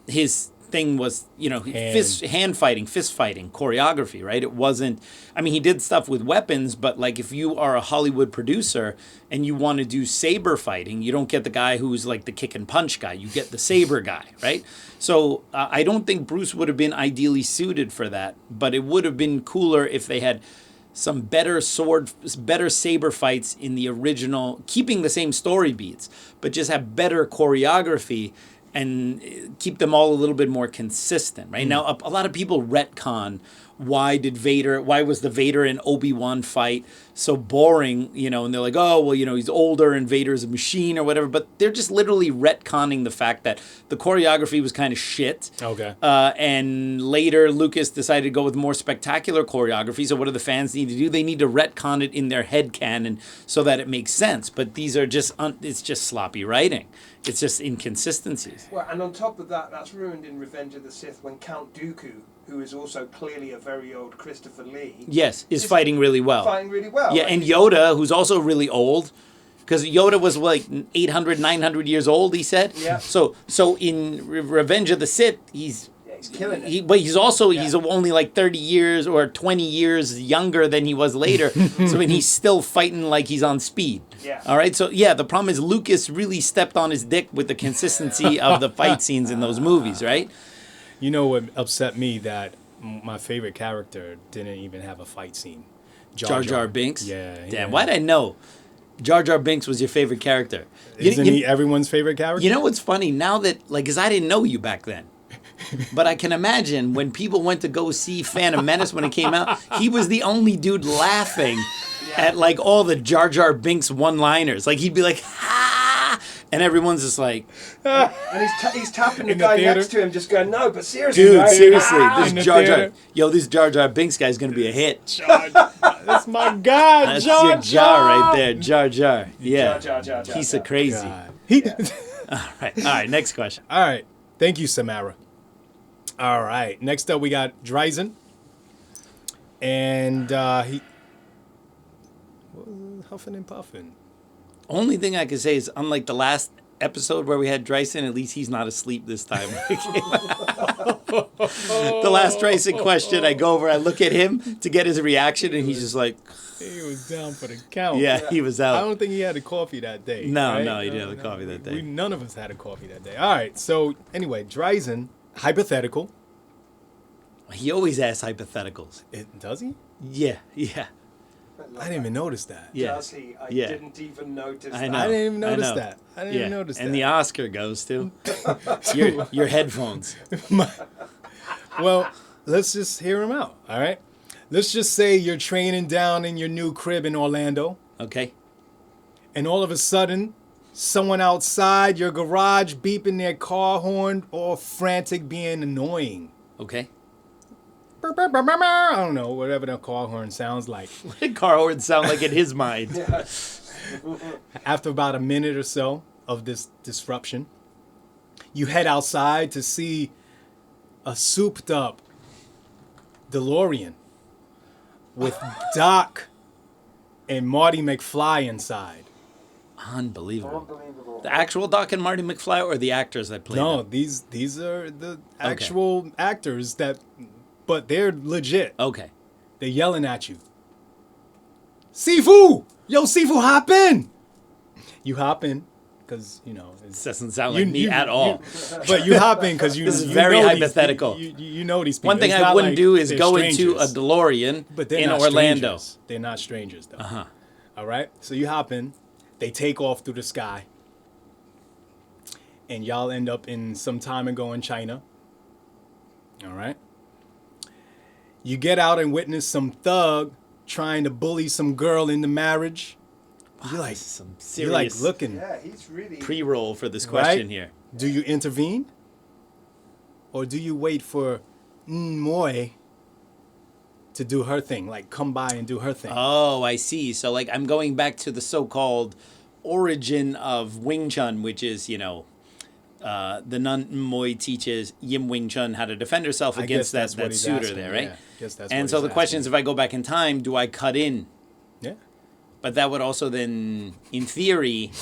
[SPEAKER 1] His thing was, hand fighting, fist fighting, choreography, right? It wasn't, I mean, he did stuff with weapons, but like if you are a Hollywood producer and you want to do saber fighting, you don't get the guy who's like the kick and punch guy. You get the saber guy, right? So I don't think Bruce would have been ideally suited for that, but it would have been cooler if they had some better saber fights in the original, keeping the same story beats, but just have better choreography and keep them all a little bit more consistent, right? Now, a lot of people retcon why was the Vader and Obi-Wan fight so boring, and they're like, oh, well, he's older and Vader's a machine or whatever, but they're just literally retconning the fact that the choreography was kind of shit.
[SPEAKER 2] Okay.
[SPEAKER 1] And later, Lucas decided to go with more spectacular choreography, so what do the fans need to do? They need to retcon it in their head canon so that it makes sense, but these are just, it's just sloppy writing. It's just inconsistencies.
[SPEAKER 5] Well, and on top of that, that's ruined in Revenge of the Sith when Count Dooku, who is also clearly a very old Christopher Lee,
[SPEAKER 1] yes, is fighting really well. Yeah,
[SPEAKER 5] Like,
[SPEAKER 1] and Yoda, who's also really old, because Yoda was like 800, 900 years old, he said.
[SPEAKER 5] Yeah.
[SPEAKER 1] So in Revenge of the Sith, he's
[SPEAKER 5] killing it.
[SPEAKER 1] But he's only like 30 years or 20 years younger than he was later. So he's still fighting like he's on speed.
[SPEAKER 5] Yeah.
[SPEAKER 1] All right. So yeah, the problem is Lucas really stepped on his dick with the consistency of the fight scenes in those movies, right?
[SPEAKER 2] You know what upset me? That my favorite character didn't even have a fight scene.
[SPEAKER 1] Jar Jar Binks.
[SPEAKER 2] Yeah.
[SPEAKER 1] Damn. Why'd I know Jar Jar Binks was your favorite character?
[SPEAKER 2] Isn't he everyone's favorite character?
[SPEAKER 1] You know what's funny now that because I didn't know you back then. But I can imagine when people went to go see Phantom Menace when it came out, he was the only dude laughing at like all the Jar Jar Binks one-liners. Like he'd be like, ha! And everyone's just like...
[SPEAKER 5] And he's tapping the
[SPEAKER 2] In the
[SPEAKER 5] guy
[SPEAKER 2] theater?
[SPEAKER 5] next to him, just going, no, but seriously,
[SPEAKER 1] Dude,
[SPEAKER 5] right?
[SPEAKER 1] seriously,
[SPEAKER 2] In the
[SPEAKER 1] this Jar Jar...
[SPEAKER 2] theater?
[SPEAKER 1] Yo, this Jar Jar Binks guy's going to be a hit.
[SPEAKER 2] That's my guy,
[SPEAKER 1] That's
[SPEAKER 2] Jar
[SPEAKER 1] your Jar right there, Jar Jar. Yeah.
[SPEAKER 5] Jar.
[SPEAKER 1] Piece of crazy.
[SPEAKER 2] God.
[SPEAKER 1] All right, next question.
[SPEAKER 2] All right. Thank you, Samara. All right. Next up, we got Dre Ison. And he... huffing and puffing.
[SPEAKER 1] Only thing I can say is, unlike the last episode where we had Dre Ison, at least he's not asleep this time. The last Dre Ison question, I go over, I look at him to get his reaction, and he's just like...
[SPEAKER 2] He was down for the count.
[SPEAKER 1] Yeah, he was out.
[SPEAKER 2] I don't think he had a coffee that day.
[SPEAKER 1] No,
[SPEAKER 2] right?
[SPEAKER 1] he didn't have a coffee that day.
[SPEAKER 2] None of us had a coffee that day. All right. So, anyway, Dre Ison, hypothetical.
[SPEAKER 1] He always asks hypotheticals.
[SPEAKER 2] Does he?
[SPEAKER 1] Yeah.
[SPEAKER 2] I didn't even notice that.
[SPEAKER 1] Yeah.
[SPEAKER 5] Does he? I
[SPEAKER 1] Yeah.
[SPEAKER 5] didn't even notice
[SPEAKER 1] I
[SPEAKER 5] that.
[SPEAKER 1] know.
[SPEAKER 2] I didn't even notice
[SPEAKER 1] know.
[SPEAKER 2] that. I didn't even notice that.
[SPEAKER 1] And the Oscar goes to your headphones.
[SPEAKER 2] Well, let's just hear him out, all right? Let's just say you're training down in your new crib in Orlando,
[SPEAKER 1] Okay.
[SPEAKER 2] and all of a sudden, someone outside your garage beeping their car horn, all frantic, being annoying.
[SPEAKER 1] Okay.
[SPEAKER 2] I don't know, whatever the car horn sounds like.
[SPEAKER 1] What did car horns sound like in his mind?
[SPEAKER 2] After about a minute or so of this disruption, you head outside to see a souped up DeLorean with Doc and Marty McFly inside.
[SPEAKER 1] Unbelievable. The actual Doc and Marty McFly or the actors that played
[SPEAKER 2] No,
[SPEAKER 1] them?
[SPEAKER 2] these are the actual actors but they're legit.
[SPEAKER 1] Okay.
[SPEAKER 2] They're yelling at you. Sifu! Yo, Sifu, hop in! You hop in, because,
[SPEAKER 1] This doesn't sound like me at all.
[SPEAKER 2] But you hop in because you.
[SPEAKER 1] This is
[SPEAKER 2] you
[SPEAKER 1] very
[SPEAKER 2] know
[SPEAKER 1] hypothetical.
[SPEAKER 2] You know these people.
[SPEAKER 1] One thing
[SPEAKER 2] It's
[SPEAKER 1] I
[SPEAKER 2] not
[SPEAKER 1] wouldn't
[SPEAKER 2] like
[SPEAKER 1] do is
[SPEAKER 2] they're
[SPEAKER 1] go into a
[SPEAKER 2] strangers.
[SPEAKER 1] DeLorean
[SPEAKER 2] But they're
[SPEAKER 1] in
[SPEAKER 2] not
[SPEAKER 1] Orlando.
[SPEAKER 2] strangers. They're not strangers, though.
[SPEAKER 1] Uh-huh.
[SPEAKER 2] All right? So you hop in. They take off through the sky. And y'all end up in some time ago in China. All right? You get out and witness some thug trying to bully some girl into marriage. You're like,
[SPEAKER 1] Some
[SPEAKER 2] you're like
[SPEAKER 1] serious
[SPEAKER 2] looking.
[SPEAKER 5] Yeah, he's really...
[SPEAKER 1] pre-roll for this question
[SPEAKER 2] Right?
[SPEAKER 1] here.
[SPEAKER 2] Do you intervene? Or do you wait for Moy to do her thing? Like, come by and do her thing.
[SPEAKER 1] Oh, I see. So, like, I'm going back to the so-called origin of Wing Chun, which is, the nun Moy teaches Yim Wing Chun how to defend herself
[SPEAKER 2] I
[SPEAKER 1] against
[SPEAKER 2] guess that's
[SPEAKER 1] that
[SPEAKER 2] what he's
[SPEAKER 1] suitor
[SPEAKER 2] asking,
[SPEAKER 1] there, right?
[SPEAKER 2] yeah. Guess that's
[SPEAKER 1] And
[SPEAKER 2] what
[SPEAKER 1] so
[SPEAKER 2] he's
[SPEAKER 1] the question is,
[SPEAKER 2] asking.
[SPEAKER 1] if I go back in time, do I cut in?
[SPEAKER 2] Yeah.
[SPEAKER 1] But that would also then, in theory,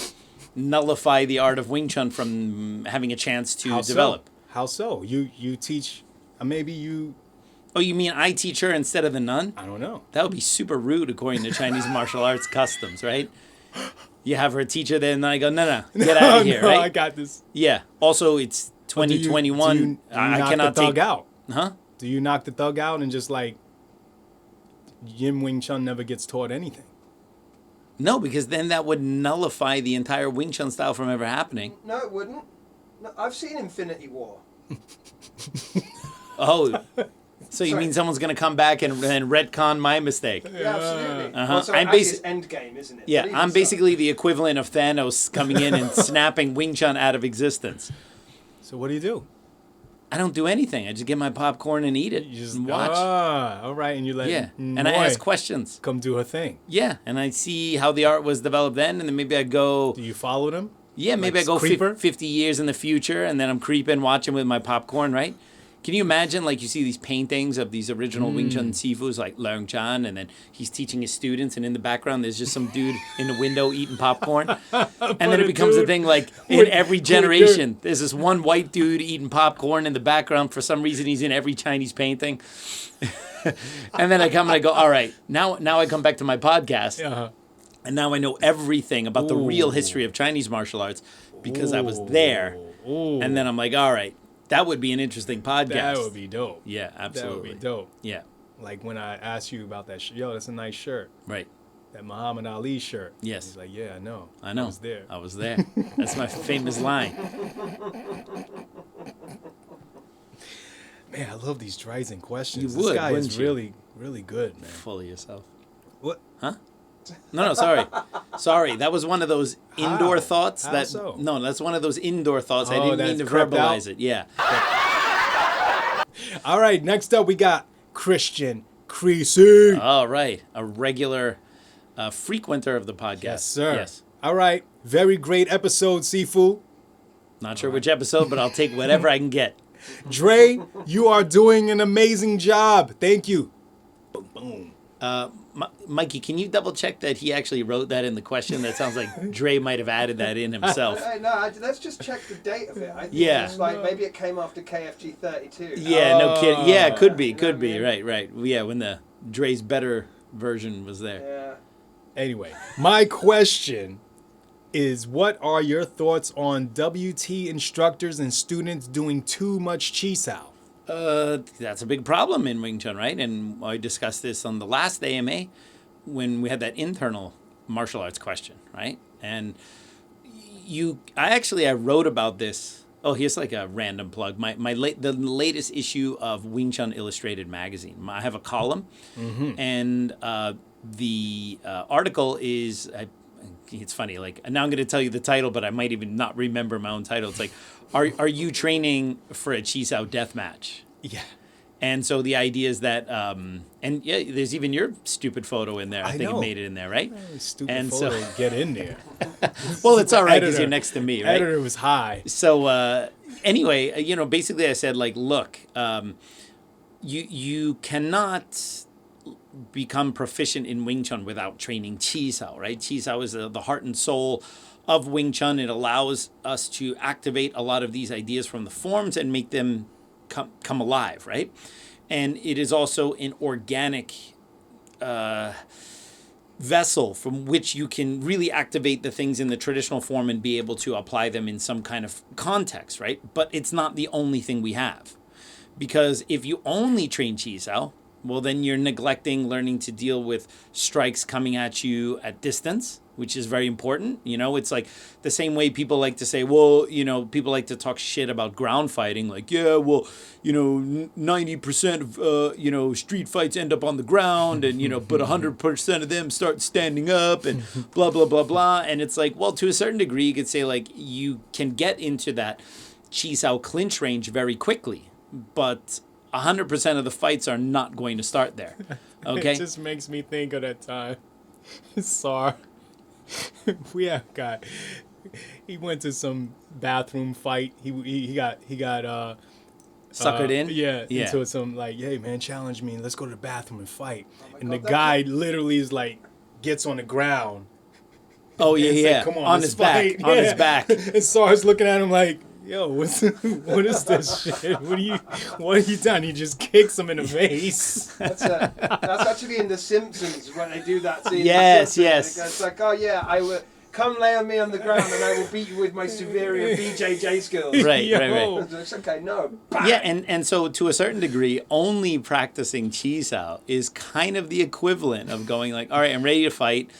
[SPEAKER 1] nullify the art of Wing Chun from having a chance to
[SPEAKER 2] How
[SPEAKER 1] develop.
[SPEAKER 2] So? How so? You teach, maybe you,
[SPEAKER 1] Oh, you mean I teach her instead of the nun?
[SPEAKER 2] I don't know.
[SPEAKER 1] That would be super rude according to Chinese martial arts customs, right? You have her teach her, then I go, no, get out of here,
[SPEAKER 2] no,
[SPEAKER 1] right?
[SPEAKER 2] I got this.
[SPEAKER 1] Yeah. Also, it's
[SPEAKER 2] Do you
[SPEAKER 1] 2021.
[SPEAKER 2] knock
[SPEAKER 1] I cannot
[SPEAKER 2] the thug
[SPEAKER 1] take.
[SPEAKER 2] out?
[SPEAKER 1] Huh?
[SPEAKER 2] Do you knock the thug out and just like Yin Wing Chun never gets taught anything.
[SPEAKER 1] No, because then that would nullify the entire Wing Chun style from ever happening.
[SPEAKER 5] No, it wouldn't. No, I've seen Infinity War.
[SPEAKER 1] Oh, so you mean someone's going to come back and retcon my mistake?
[SPEAKER 5] Yeah, absolutely.
[SPEAKER 1] Uh-huh.
[SPEAKER 5] Well, so
[SPEAKER 1] I'm
[SPEAKER 5] actually it's Endgame, isn't it?
[SPEAKER 1] Yeah,
[SPEAKER 5] But even
[SPEAKER 1] I'm
[SPEAKER 5] so.
[SPEAKER 1] basically the equivalent of Thanos coming in and snapping Wing Chun out of existence.
[SPEAKER 2] So what do you do?
[SPEAKER 1] I don't do anything. I just get my popcorn and eat it
[SPEAKER 2] You just
[SPEAKER 1] and watch.
[SPEAKER 2] all right, and you let
[SPEAKER 1] Yeah, and I
[SPEAKER 2] Noi
[SPEAKER 1] ask questions.
[SPEAKER 2] come do her thing.
[SPEAKER 1] Yeah, and I see how the art was developed then, and then maybe I go...
[SPEAKER 2] Do you follow them?
[SPEAKER 1] Yeah, maybe
[SPEAKER 2] Like
[SPEAKER 1] I go
[SPEAKER 2] creeper?
[SPEAKER 1] 50 years in the future, and then I'm creeping, watching with my popcorn, right? Can you imagine, like, you see these paintings of these original Wing Chun Sifus, like Leung Chan, and then he's teaching his students, and in the background, there's just some dude in the window eating popcorn. And then it becomes a thing, like, in every generation, there's this one white dude eating popcorn in the background. For some reason, he's in every Chinese painting. And then I come and I go, all right, now I come back to my podcast.
[SPEAKER 2] Uh-huh.
[SPEAKER 1] And now I know everything about the real history of Chinese martial arts because I was there.
[SPEAKER 2] Ooh.
[SPEAKER 1] And then I'm like, all right, that would be an interesting podcast.
[SPEAKER 2] That would be dope.
[SPEAKER 1] Yeah, absolutely.
[SPEAKER 2] That would be dope.
[SPEAKER 1] Yeah,
[SPEAKER 2] Like when I asked you about that shirt. Yo, that's a nice shirt.
[SPEAKER 1] right.
[SPEAKER 2] That Muhammad Ali shirt.
[SPEAKER 1] Yes.
[SPEAKER 2] He's like, yeah, I know.
[SPEAKER 1] I know.
[SPEAKER 2] I was there.
[SPEAKER 1] That's my famous line.
[SPEAKER 2] Man, I love these Dre Ison questions.
[SPEAKER 1] You
[SPEAKER 2] This
[SPEAKER 1] would,
[SPEAKER 2] guy
[SPEAKER 1] wouldn't
[SPEAKER 2] is
[SPEAKER 1] you?
[SPEAKER 2] really, really good, man.
[SPEAKER 1] Full of yourself.
[SPEAKER 2] What?
[SPEAKER 1] Huh? No, sorry. Sorry, that was one of those indoor
[SPEAKER 2] How?
[SPEAKER 1] thoughts
[SPEAKER 2] How
[SPEAKER 1] that...
[SPEAKER 2] so?
[SPEAKER 1] No, that's one of those indoor thoughts. I
[SPEAKER 2] Oh,
[SPEAKER 1] didn't mean
[SPEAKER 2] that's
[SPEAKER 1] to
[SPEAKER 2] crept
[SPEAKER 1] verbalize
[SPEAKER 2] out?
[SPEAKER 1] it. Yeah.
[SPEAKER 2] All right, next up we got Christian Creasy.
[SPEAKER 1] All right. A regular frequenter of the podcast.
[SPEAKER 2] Yes, sir.
[SPEAKER 1] Yes.
[SPEAKER 2] All right, very great episode, Sifu.
[SPEAKER 1] Not sure which episode, but I'll take whatever I can get.
[SPEAKER 2] Dre, you are doing an amazing job. Thank you. Boom, boom.
[SPEAKER 1] Mikey, can you double check that he actually wrote that in the question? That sounds like Dre might have added that in himself.
[SPEAKER 5] Hey, no, let's just check the date of it. I think
[SPEAKER 1] Yeah.
[SPEAKER 5] it's like maybe it came after KFG 32.
[SPEAKER 1] Yeah, no kidding. Yeah, could be,
[SPEAKER 5] You know what I
[SPEAKER 1] could be.
[SPEAKER 5] mean?
[SPEAKER 1] Right. Yeah, when the Dre's Better version was there.
[SPEAKER 5] Yeah.
[SPEAKER 2] Anyway, my question is, what are your thoughts on WT instructors and students doing too much Chi Sao?
[SPEAKER 1] That's a big problem in Wing Chun, right? And I discussed this on the last AMA when we had that internal martial arts question, right? And I wrote about this. Oh, here's like a random plug. The latest issue of Wing Chun Illustrated magazine. I have a column, and the article is. It's funny. Like now, I'm going to tell you the title, but I might even not remember my own title. It's like, are you training for a Chi Sao death match?
[SPEAKER 2] Yeah.
[SPEAKER 1] And so the idea is that, and yeah, there's even your stupid photo in there. I think
[SPEAKER 2] know.
[SPEAKER 1] it made it in there, right?
[SPEAKER 2] Stupid
[SPEAKER 1] And
[SPEAKER 2] photo.
[SPEAKER 1] so-
[SPEAKER 2] Get in there.
[SPEAKER 1] Well, it's all right because
[SPEAKER 2] Editor.
[SPEAKER 1] you're next to me, right?
[SPEAKER 2] Editor was high.
[SPEAKER 1] So anyway, basically I said, like, look, you cannot become proficient in Wing Chun without training Chi Sao, right? Chi Sao is the heart and soul of Wing Chun. It allows us to activate a lot of these ideas from the forms and make them come alive, right? And it is also an organic vessel from which you can really activate the things in the traditional form and be able to apply them in some kind of context, right? But it's not the only thing we have. Because if you only train Chi Sao, well, then you're neglecting learning to deal with strikes coming at you at distance, which is very important. It's like the same way people like to say, well, people like to talk shit about ground fighting. Like, yeah, well, 90% of, street fights end up on the ground and, but 100% of them start standing up and blah, blah, blah, blah. And it's like, well, to a certain degree, you could say, like, you can get into that Chi Sao clinch range very quickly, but 100% of the fights are not going to start there. Okay?
[SPEAKER 2] It just makes me think of that time. Sorry. We have guy. He went to some bathroom fight. He got
[SPEAKER 1] Suckered in?
[SPEAKER 2] Yeah. Into some like, hey man, challenge me. Let's go to the bathroom and fight. And the guy literally is like, gets on the ground.
[SPEAKER 1] Oh yeah,
[SPEAKER 2] and
[SPEAKER 1] yeah.
[SPEAKER 2] Like, come on,
[SPEAKER 1] on
[SPEAKER 2] let's
[SPEAKER 1] his back.
[SPEAKER 2] fight.
[SPEAKER 1] On
[SPEAKER 2] Yeah.
[SPEAKER 1] his back.
[SPEAKER 2] And Sar's looking at him like, yo, what is this shit? What are you done? He just kicks him in the face.
[SPEAKER 5] That's actually in The Simpsons when they do that scene.
[SPEAKER 1] Yes,
[SPEAKER 5] in The
[SPEAKER 1] yes.
[SPEAKER 5] Simpsons. It's like, oh yeah, come lay on me on the ground and I will beat you with my superior BJJ skills.
[SPEAKER 1] Right.
[SPEAKER 5] It's okay, no. Bang.
[SPEAKER 1] Yeah, and so to a certain degree, only practicing Chi Sao is kind of the equivalent of going like, all right, I'm ready to fight.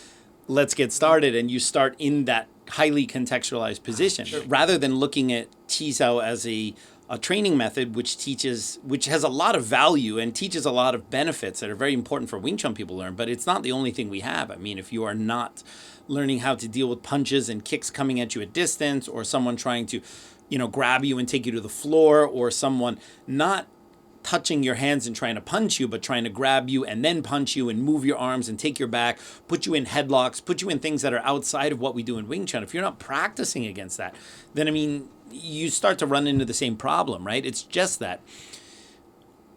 [SPEAKER 1] Let's get started. And you start in that highly contextualized position rather than looking at Chi Sao as a training method which has a lot of value and teaches a lot of benefits that are very important for Wing Chun people to learn, but it's not the only thing we have. I mean, if you are not learning how to deal with punches and kicks coming at you at distance, or someone trying to, grab you and take you to the floor, or someone not touching your hands and trying to punch you, but trying to grab you and then punch you and move your arms and take your back, put you in headlocks, put you in things that are outside of what we do in Wing Chun. If you're not practicing against that, then, you start to run into the same problem, right? It's just that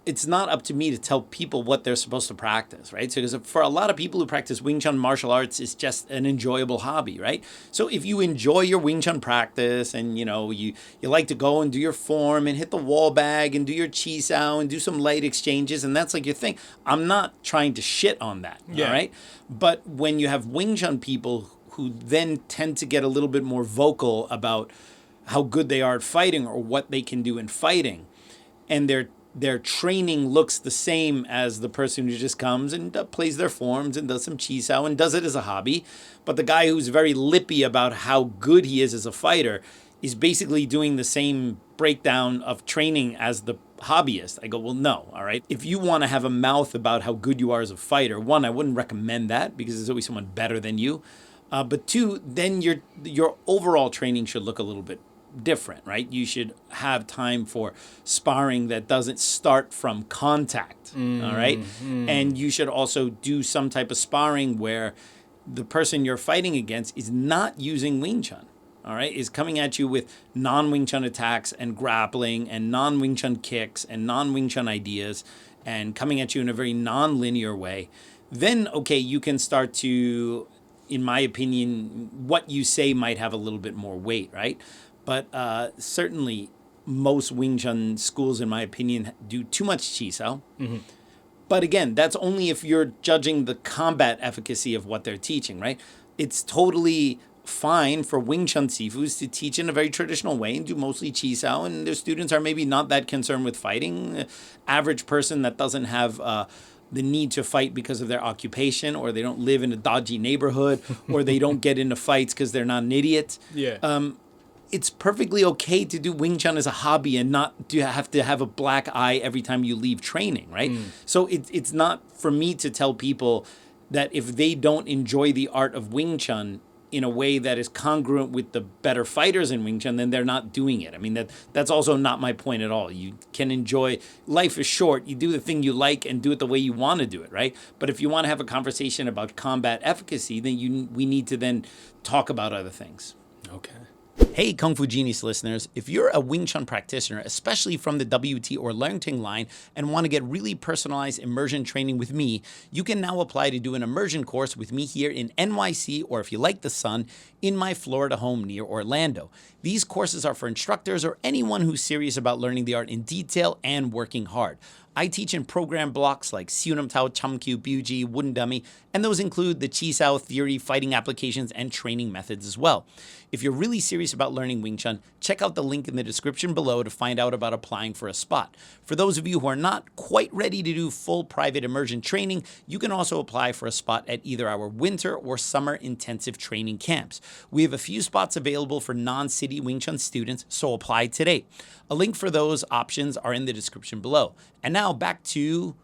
[SPEAKER 1] it's not up to me to tell people what they're supposed to practice, right? So, because for a lot of people who practice Wing Chun martial arts, it's just an enjoyable hobby, right? So if you enjoy your Wing Chun practice and, you like to go and do your form and hit the wall bag and do your Chi Sao and do some light exchanges, and that's like your thing, I'm not trying to shit on that, all right? But when you have Wing Chun people who then tend to get a little bit more vocal about how good they are at fighting or what they can do in fighting, and their training looks the same as the person who just comes and plays their forms and does some Chi Sao and does it as a hobby. But the guy who's very lippy about how good he is as a fighter is basically doing the same breakdown of training as the hobbyist. I go, well, no, all right? If you want to have a mouth about how good you are as a fighter, one, I wouldn't recommend that because there's always someone better than you. But two, then your overall training should look a little bit different, right? You should have time for sparring that doesn't start from contact, all right? And you should also do some type of sparring where the person you're fighting against is not using Wing Chun, all right? Is coming at you with non-Wing Chun attacks and grappling and non-Wing Chun kicks and non-Wing Chun ideas and coming at you in a very non-linear way. Then, okay, you can start to, in my opinion, what you say might have a little bit more weight, right? But certainly most Wing Chun schools, in my opinion, do too much Chi Sao. But again, that's only if you're judging the combat efficacy of what they're teaching, right? It's totally fine for Wing Chun sifus to teach in a very traditional way and do mostly Chi Sao, and their students are maybe not that concerned with fighting. Average person that doesn't have the need to fight because of their occupation, or they don't live in a dodgy neighborhood, or they don't get into fights because they're not an idiot. It's perfectly okay to do Wing Chun as a hobby and not to have a black eye every time you leave training, right? So it's not for me to tell people that if they don't enjoy the art of Wing Chun in a way that is congruent with the better fighters in Wing Chun, then they're not doing it. I mean, that's also not my point at all. You can enjoy, life is short. You do the thing you like and do it the way you want to do it, right? But if you want to have a conversation about combat efficacy, then we need to then talk about other things.
[SPEAKER 2] Okay.
[SPEAKER 1] Hey, Kung Fu Genius listeners, if you're a Wing Chun practitioner, especially from the WT or Learning Ting line, and want to get really personalized immersion training with me, you can now apply to do an immersion course with me here in NYC, or if you like the sun, in my Florida home near Orlando. These courses are for instructors or anyone who's serious about learning the art in detail and working hard. I teach in program blocks like Siunam Tao, Chamkyu, Buji, Wooden Dummy, and those include the Chi Sao theory, fighting applications, and training methods as well. If you're really serious about learning Wing Chun, check out the link in the description below to find out about applying for a spot. For those of you who are not quite ready to do full private immersion training, you can also apply for a spot at either our winter or summer intensive training camps. We have a few spots available for non-city Wing Chun students, so apply today. A link for those options are in the description below. And now back to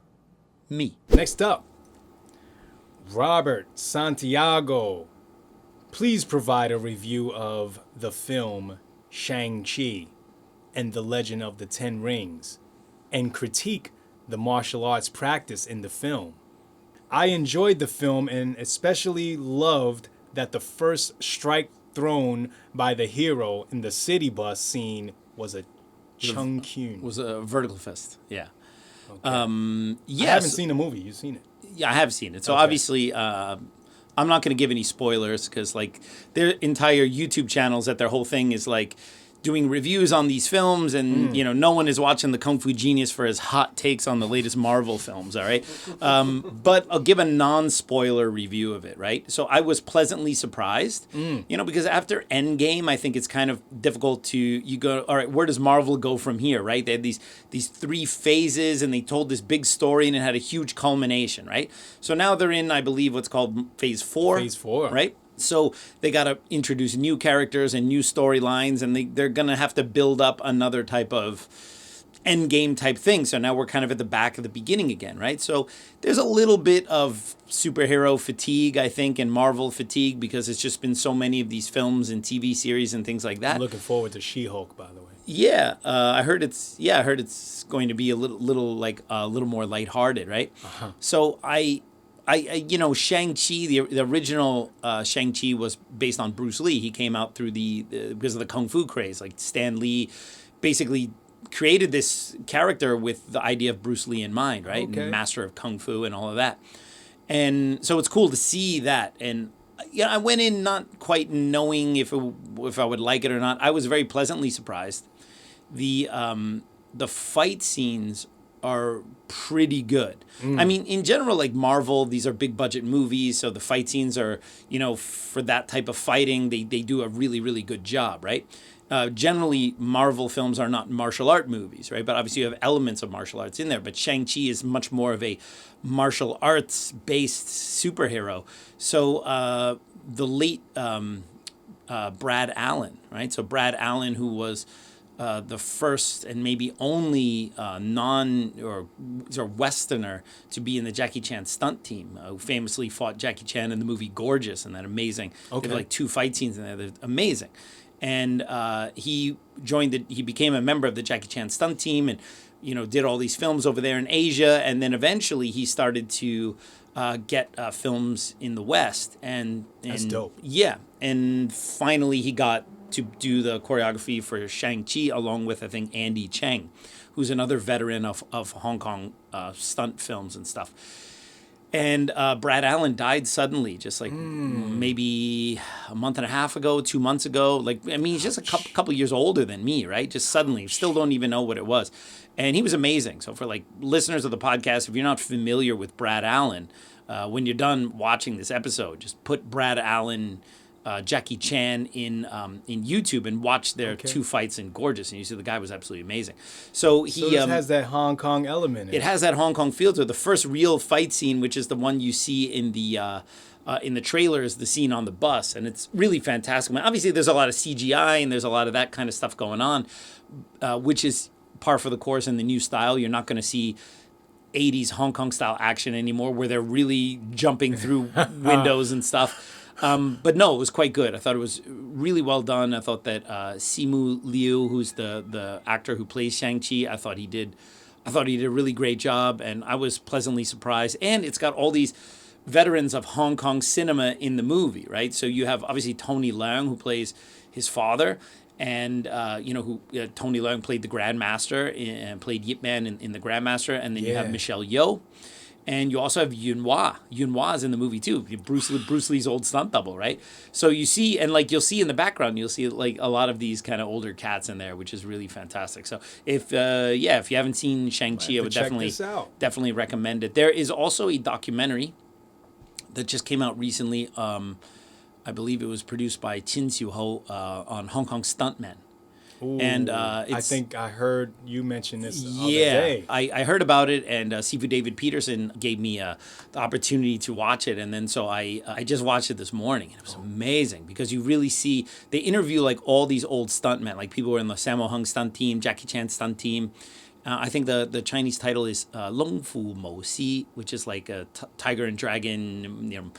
[SPEAKER 1] me.
[SPEAKER 2] Next up, Robert Santiago. Please provide a review of the film Shang-Chi and the Legend of the Ten Rings, and critique the martial arts practice in the film. I enjoyed the film and especially loved that the first strike thrown by the hero in the city bus scene was a Chung Kyun.
[SPEAKER 1] Was a vertical fist, yeah.
[SPEAKER 2] Okay.
[SPEAKER 1] Yes.
[SPEAKER 2] I haven't seen the movie. You've seen it?
[SPEAKER 1] Yeah, I have seen it. So obviously, I'm not going to give any spoilers because like their entire YouTube channels, that their whole thing is like doing reviews on these films, and no one is watching the Kung Fu Genius for his hot takes on the latest Marvel films, all right? But I'll give a non-spoiler review of it, right? So I was pleasantly surprised, because after Endgame, I think it's kind of difficult to, all right, where does Marvel go from here, right? They had these 3 phases, and they told this big story, and it had a huge culmination, right? So now they're in, I believe, what's called Phase 4.
[SPEAKER 2] Phase 4.
[SPEAKER 1] Right? So they got to introduce new characters and new storylines, and they're going to have to build up another type of Endgame type thing. So now we're kind of at the back of the beginning again, right? So there's a little bit of superhero fatigue, I think, and Marvel fatigue, because it's just been so many of these films and TV series and things like that.
[SPEAKER 2] I'm looking forward to She-Hulk, by the way.
[SPEAKER 1] Yeah, I heard it's going to be a little more lighthearted, right?
[SPEAKER 2] Uh-huh.
[SPEAKER 1] So I Shang-Chi, the original Shang-Chi was based on Bruce Lee. He came out through because of the Kung Fu craze. Like Stan Lee basically created this character with the idea of Bruce Lee in mind, right?
[SPEAKER 2] Okay.
[SPEAKER 1] And master of Kung Fu and all of that. And so it's cool to see that. And I went in not quite knowing if I would like it or not. I was very pleasantly surprised. The fight scenes are pretty good. I mean, in general, like Marvel, these are big budget movies, so the fight scenes are, for that type of fighting, they do a really, really good job, right? Generally, Marvel films are not martial art movies, right? But obviously you have elements of martial arts in there. But Shang-Chi is much more of a martial arts-based superhero. So the late Brad Allen, right? So Brad Allen, who was the first and maybe only Westerner to be in the Jackie Chan stunt team, who famously fought Jackie Chan in the movie Gorgeous, and that amazing.
[SPEAKER 2] Okay.
[SPEAKER 1] They have like 2 fight scenes in there. They're amazing. And he became a member of the Jackie Chan stunt team, and did all these films over there in Asia, and then eventually he started to get films in the West. And
[SPEAKER 2] That's dope.
[SPEAKER 1] Yeah, and finally he got to do the choreography for Shang-Chi along with, I think, Andy Cheng, who's another veteran of Hong Kong stunt films and stuff. And Brad Allen died suddenly, just like maybe a month and a half ago, 2 months ago. He's just a couple years older than me, right? Just suddenly, still don't even know what it was. And he was amazing. So for listeners of the podcast, if you're not familiar with Brad Allen, when you're done watching this episode, just put Brad Allen, Jackie Chan in YouTube and watch their 2 fights in Gorgeous, and you see the guy was absolutely amazing. So he
[SPEAKER 2] this has that Hong Kong element in it.
[SPEAKER 1] It has that Hong Kong feel to it. The first real fight scene, which is the one you see in the trailer, is the scene on the bus, and it's really fantastic. I mean, obviously, there's a lot of CGI and there's a lot of that kind of stuff going on, which is par for the course in the new style. You're not going to see 80s Hong Kong style action anymore, where they're really jumping through windows and stuff. But no, it was quite good. I thought it was really well done. I thought that Simu Liu, who's the actor who plays Shang-Chi, I thought he did a really great job, and I was pleasantly surprised. And it's got all these veterans of Hong Kong cinema in the movie, right? So you have obviously Tony Leung, who plays his father, and Tony Leung played the Grandmaster and played Yip Man in the Grandmaster, and then you have Michelle Yeoh. And you also have Yuen Wah. Yuen Wah is in the movie too. Bruce Lee's old stunt double, right? So you see, and you'll see in the background, you'll see a lot of these kind of older cats in there, which is really fantastic. So if you haven't seen Shang-Chi, I would definitely recommend it. There is also a documentary that just came out recently. I believe it was produced by Chin Siu Ho on Hong Kong stuntmen.
[SPEAKER 2] Ooh,
[SPEAKER 1] and
[SPEAKER 2] I think I heard you mention this the other
[SPEAKER 1] yeah,
[SPEAKER 2] day.
[SPEAKER 1] I heard about it, and Sifu David Peterson gave me the opportunity to watch it, and then so I just watched it this morning, and it was amazing because you really see, they interview all these old stuntmen, like people who are in the Sammo Hung stunt team, Jackie Chan stunt team. I think the Chinese title is Long Fu Mo Si, which is like a tiger and dragon,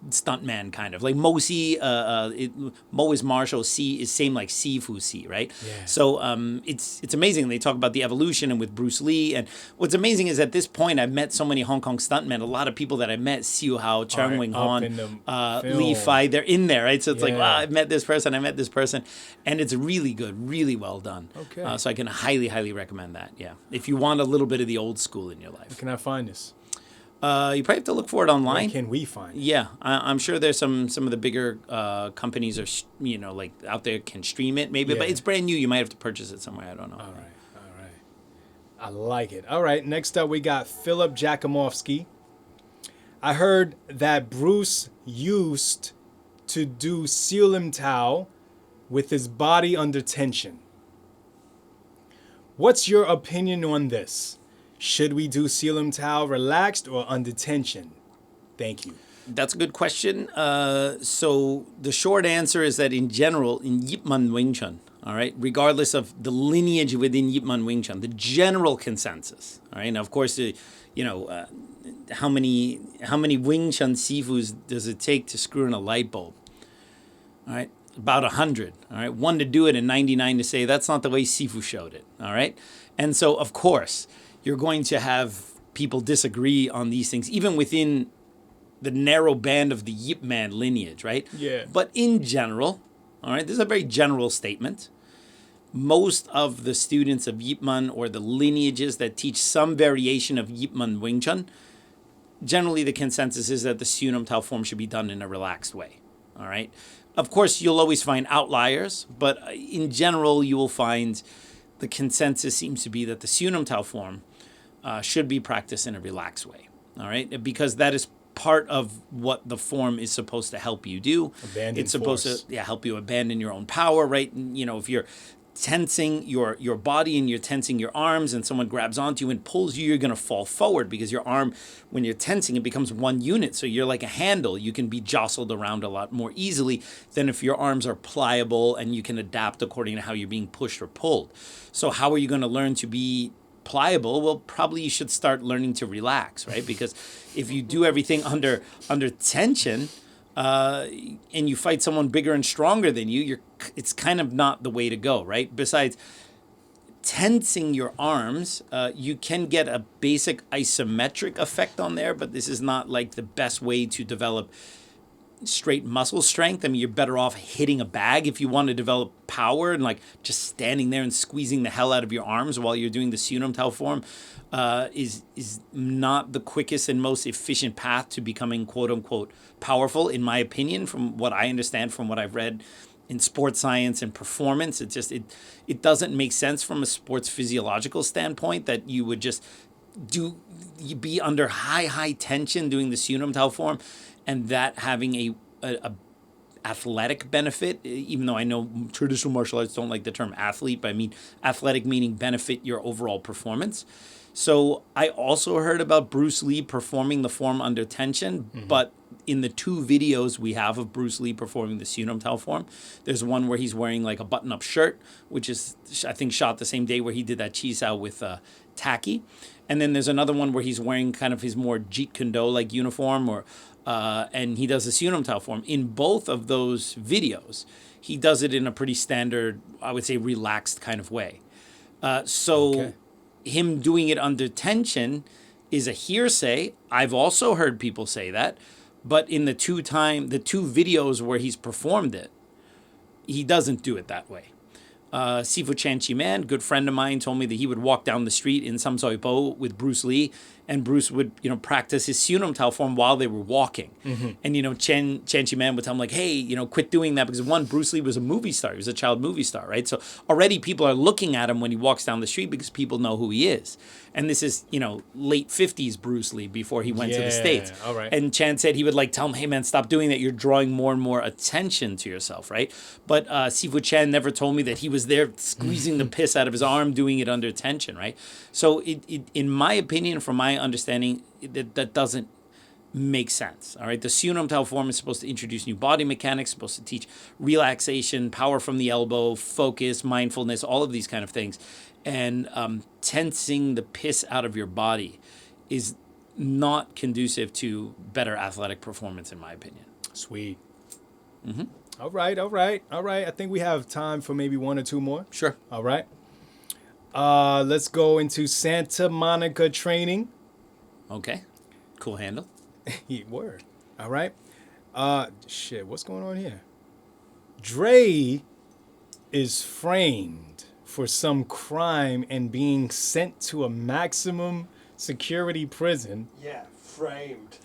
[SPEAKER 1] stuntman kind of like Mo Si. Mo is martial, Si is same like Sifu Si, right?
[SPEAKER 2] Yeah.
[SPEAKER 1] So it's amazing. They talk about the evolution and with Bruce Lee, and what's amazing is at this point I've met so many Hong Kong stuntmen. A lot of people that I met, Siu Hao, Chang Wing Han, Li Fai, they're in there, right? So it's like, wow, I've met this person, and it's really good, really well done.
[SPEAKER 2] Okay.
[SPEAKER 1] So I can highly recommend that. Yeah, if you want a little bit of the old school in your life.
[SPEAKER 2] Where can I find this?
[SPEAKER 1] You probably have to look for it online.
[SPEAKER 2] Where can we find it?
[SPEAKER 1] Yeah, I'm sure there's some of the bigger companies are like out there can stream it maybe, but
[SPEAKER 2] Yeah.
[SPEAKER 1] it's brand new. You might have to purchase it somewhere. I don't know.
[SPEAKER 2] All right. I like it. All right, next up we got Philip Jakimovsky. I heard that Bruce used to do Selim Tao with his body under tension. What's your opinion on this? Should we do Selim Tao relaxed or under tension? Thank you.
[SPEAKER 1] That's a good question. So the short answer is that in general, in Yip Man Wing Chun, all right, regardless of the lineage within Yip Man Wing Chun, the general consensus, all right. Now, of course, how many Wing Chun sifus does it take to screw in a light bulb? All right, about 100. All right, 1 to do it and 99 to say that's not the way sifu showed it. All right, and so of course you're going to have people disagree on these things, even within the narrow band of the Yip Man lineage, right?
[SPEAKER 2] Yeah.
[SPEAKER 1] But in general, all right, this is a very general statement. Most of the students of Yip Man or the lineages that teach some variation of Yip Man Wing Chun, generally the consensus is that the Sunam Tao form should be done in a relaxed way, all right? Of course, you'll always find outliers, but in general, you will find the consensus seems to be that the Sunam Tao form should be practiced in a relaxed way, all right? Because that is part of what the form is supposed to help you do. It's supposed to help you abandon your own power, right? And, if you're tensing your body and you're tensing your arms and someone grabs onto you and pulls you, you're going to fall forward because your arm, when you're tensing, it becomes one unit. So you're like a handle. You can be jostled around a lot more easily than if your arms are pliable and you can adapt according to how you're being pushed or pulled. So how are you going to learn to be pliable? Well, probably you should start learning to relax, right? Because if you do everything under tension, and you fight someone bigger and stronger than you, it's kind of not the way to go, right? Besides tensing your arms, you can get a basic isometric effect on there, but this is not like the best way to develop straight muscle strength. I mean, you're better off hitting a bag if you want to develop power, and like just standing there and squeezing the hell out of your arms while you're doing the Sunam Tao form is not the quickest and most efficient path to becoming quote unquote powerful, in my opinion, from what I understand, from what I've read in sports science and performance. It doesn't make sense from a sports physiological standpoint that you would just you be under high tension doing the Sunam Tao form and that having a athletic benefit, even though I know traditional martial arts don't like the term athlete, but I mean athletic meaning benefit your overall performance. So I also heard about Bruce Lee performing the form under tension, but in the 2 videos we have of Bruce Lee performing the Sunam Tao form, there's one where he's wearing like a button-up shirt, which is, I think, shot the same day where he did that Chi Sao with Taki. And then there's another one where he's wearing kind of his more Jeet Kune Do-like uniform, and he does the Sunam Tao form. In both of those videos, he does it in a pretty standard, I would say, relaxed kind of way. Him doing it under tension is a hearsay. I've also heard people say that, but in the two videos where he's performed it, he doesn't do it that way. Sifu Chan Chi Man, good friend of mine, told me that he would walk down the street in Samsoi Po with Bruce Lee, and Bruce would, practice his Sunam Tao form while they were walking. And, Chan Chi Man would tell him, like, hey, quit doing that, because one, Bruce Lee was a movie star. He was a child movie star, right? So already people are looking at him when he walks down the street because people know who he is. And this is, late 50s Bruce Lee before he went to the States.
[SPEAKER 2] All right.
[SPEAKER 1] And Chan said he would tell him, hey man, stop doing that. You're drawing more and more attention to yourself, right? But Sifu Chan never told me that he was there squeezing the piss out of his arm, doing it under tension, right? So in my opinion, from my understanding, that doesn't make sense, all right? The Sunam Tao form is supposed to introduce new body mechanics, supposed to teach relaxation, power from the elbow, focus, mindfulness, all of these kind of things. And tensing the piss out of your body is not conducive to better athletic performance, in my opinion.
[SPEAKER 2] Sweet. All right. I think we have time for maybe 1 or 2 more.
[SPEAKER 1] Sure.
[SPEAKER 2] All right. Let's go into Santa Monica training.
[SPEAKER 1] Okay. Cool handle.
[SPEAKER 2] Word. All right. What's going on here? Dre is framed for some crime and being sent to a maximum security prison.
[SPEAKER 5] Yeah, framed.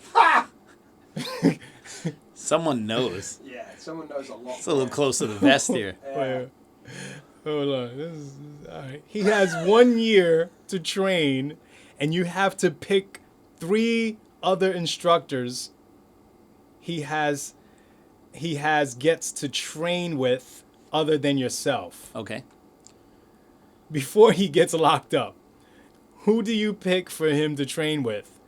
[SPEAKER 1] Someone knows.
[SPEAKER 5] Yeah, someone knows a lot.
[SPEAKER 1] It's a little close to the vest here.
[SPEAKER 2] Wait, hold on. This is, all right. He has 1 year to train, and you have to pick 3 other instructors gets to train with other than yourself.
[SPEAKER 1] Okay.
[SPEAKER 2] Before he gets locked up, who do you pick for him to train with?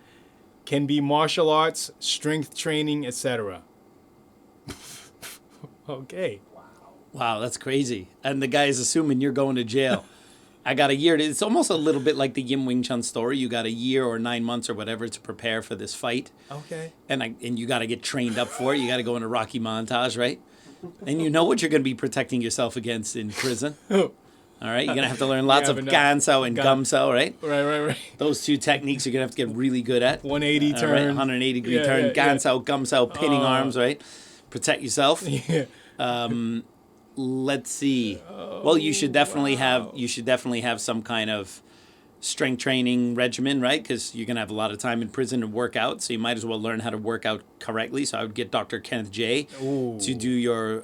[SPEAKER 2] Can be martial arts, strength training, etc. Okay.
[SPEAKER 1] Wow, that's crazy. And the guy is assuming you're going to jail. I got a year. It's almost a little bit like the Yim Wing Chun story. You got a year or 9 months or whatever to prepare for this fight.
[SPEAKER 2] Okay.
[SPEAKER 1] And you got to get trained up for it. You got to go into Rocky montage, right? And you know what you're going to be protecting yourself against in prison. All right, you're going to have to learn lots of Gan Sao and Gum Sao, right?
[SPEAKER 2] Right.
[SPEAKER 1] Those 2 techniques you're going to have to get really good at.
[SPEAKER 2] 180 turn.
[SPEAKER 1] Right? 180 degree turn, Gan Sao, Gum Sao, pinning arms, right? Protect yourself.
[SPEAKER 2] Yeah.
[SPEAKER 1] Let's see. Well, you should definitely have some kind of strength training regimen, right? Because you're going to have a lot of time in prison to work out, so you might as well learn how to work out correctly. So I would get Dr. Kenneth J to do your,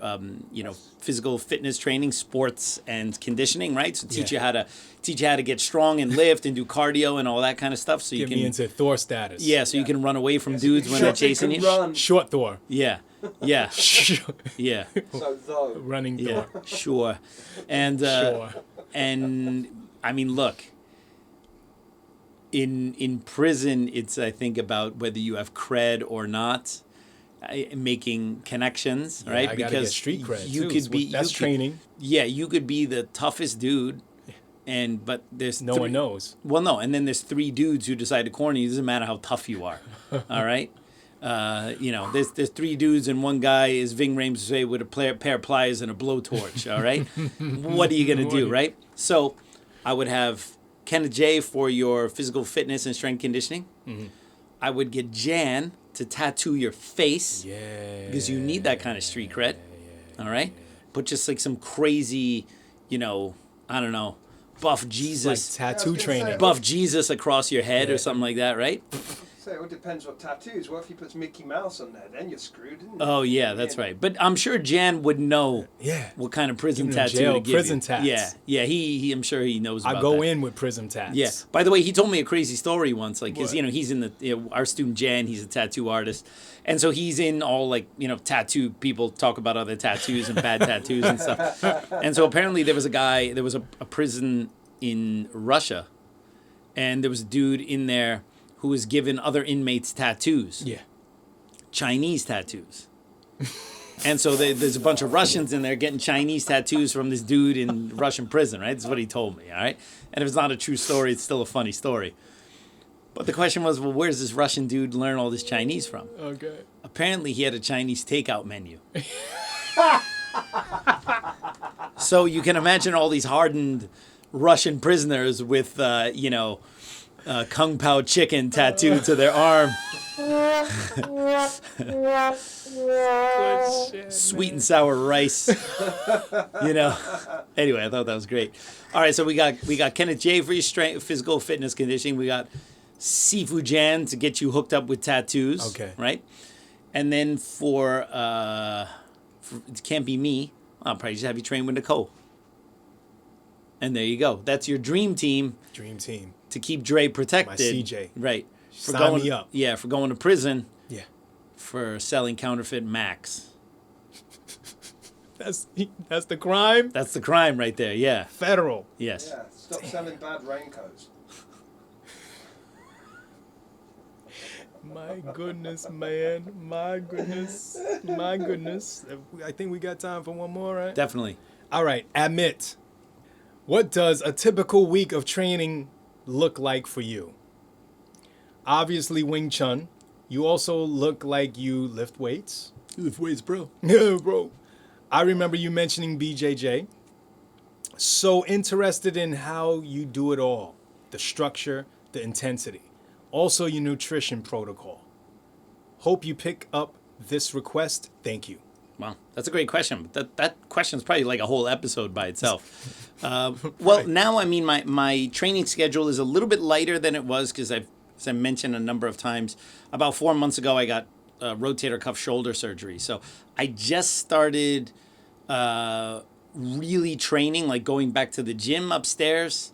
[SPEAKER 1] physical fitness training, sports and conditioning, right? So teach you how to get strong and lift and do cardio and all that kind of stuff. So you
[SPEAKER 2] Get
[SPEAKER 1] can
[SPEAKER 2] me into Thor status.
[SPEAKER 1] you can run away from dudes when they're chasing you.
[SPEAKER 5] Run.
[SPEAKER 2] Short Thor.
[SPEAKER 1] Yeah. Yeah. Yeah.
[SPEAKER 5] So though.
[SPEAKER 2] Running Thor.
[SPEAKER 1] Yeah. Sure. And
[SPEAKER 2] Sure.
[SPEAKER 1] and I mean, look. In prison, it's I think about whether you have cred or not, making connections, right?
[SPEAKER 2] I gotta get street cred
[SPEAKER 1] you
[SPEAKER 2] too.
[SPEAKER 1] could be
[SPEAKER 2] That's training.
[SPEAKER 1] Yeah, you could be the toughest dude, but there's
[SPEAKER 2] No one knows.
[SPEAKER 1] Well, no, and then there's 3 dudes who decide to corner you. It doesn't matter how tough you are, all right. There's 3 dudes and one guy is Ving Rhames with a pair of pliers and a blowtorch, all right. What are you gonna do, right? So, I would have Kenneth J for your physical fitness and strength conditioning. Mm-hmm. I would get Jan to tattoo your face.
[SPEAKER 2] Yeah.
[SPEAKER 1] Because you need that kind of street cred. All right? Put just like some crazy, I don't know, buff Jesus.
[SPEAKER 2] Like tattoo training.
[SPEAKER 1] Buff Jesus across your head or something like that, right?
[SPEAKER 5] So it depends what tattoos. What if he puts Mickey Mouse on there? Then you're screwed, isn't it?
[SPEAKER 1] Oh, yeah, that's right. But I'm sure Jan would know what kind of prison tattoo to give
[SPEAKER 2] prison
[SPEAKER 1] you.
[SPEAKER 2] tats.
[SPEAKER 1] Yeah, he I'm sure he knows about
[SPEAKER 2] I go
[SPEAKER 1] that.
[SPEAKER 2] in with prison tats.
[SPEAKER 1] Yeah. By the way, he told me a crazy story once. Like, because he's in our student Jan. He's a tattoo artist, and so he's in all tattoo people talk about other tattoos and bad tattoos and stuff. And so apparently there was a prison in Russia, and there was a dude in there who was given other inmates tattoos.
[SPEAKER 2] Yeah.
[SPEAKER 1] Chinese tattoos. And so there's a bunch of Russians in there getting Chinese tattoos from this dude in Russian prison, right? This is what he told me, all right? And if it's not a true story, it's still a funny story. But the question was, well, where's this Russian dude learn all this Chinese from?
[SPEAKER 2] Okay.
[SPEAKER 1] Apparently, he had a Chinese takeout menu. So you can imagine all these hardened Russian prisoners with, Kung Pao chicken tattooed to their arm. Sweet and sour rice. Anyway, I thought that was great. All right, so we got Kenneth J for your strength, physical fitness conditioning. We got Sifu Jan to get you hooked up with tattoos.
[SPEAKER 2] Okay.
[SPEAKER 1] Right? And then for it can't be me, I'll probably just have you train with Nicole. And there you go. That's your dream team.
[SPEAKER 2] Dream team.
[SPEAKER 1] To keep Dre protected.
[SPEAKER 2] My CJ.
[SPEAKER 1] Right.
[SPEAKER 2] Sign me up.
[SPEAKER 1] Yeah, for going to prison.
[SPEAKER 2] Yeah.
[SPEAKER 1] For selling counterfeit Macs.
[SPEAKER 2] That's the crime?
[SPEAKER 1] That's the crime right there, yeah.
[SPEAKER 2] Federal.
[SPEAKER 1] Yes.
[SPEAKER 5] Yeah, stop selling bad raincoats.
[SPEAKER 2] My goodness, man. My goodness. My goodness. I think we got time for one more, right?
[SPEAKER 1] Definitely.
[SPEAKER 2] All right, admit. What does a typical week of training look like for you? Obviously, Wing Chun. You also look like you lift weights.
[SPEAKER 1] You lift weights, bro.
[SPEAKER 2] Yeah, bro. I remember you mentioning BJJ. So interested in how you do it all. The structure, the intensity. Also your nutrition protocol. Hope you pick up this request. Thank you.
[SPEAKER 1] Wow, that's a great question. That question is probably like a whole episode by itself. Well,
[SPEAKER 2] Right.
[SPEAKER 1] now, I mean, my training schedule is a little bit lighter than it was because I've as I mentioned a number of times, about 4 months ago, I got rotator cuff shoulder surgery. So I just started really training, like going back to the gym upstairs,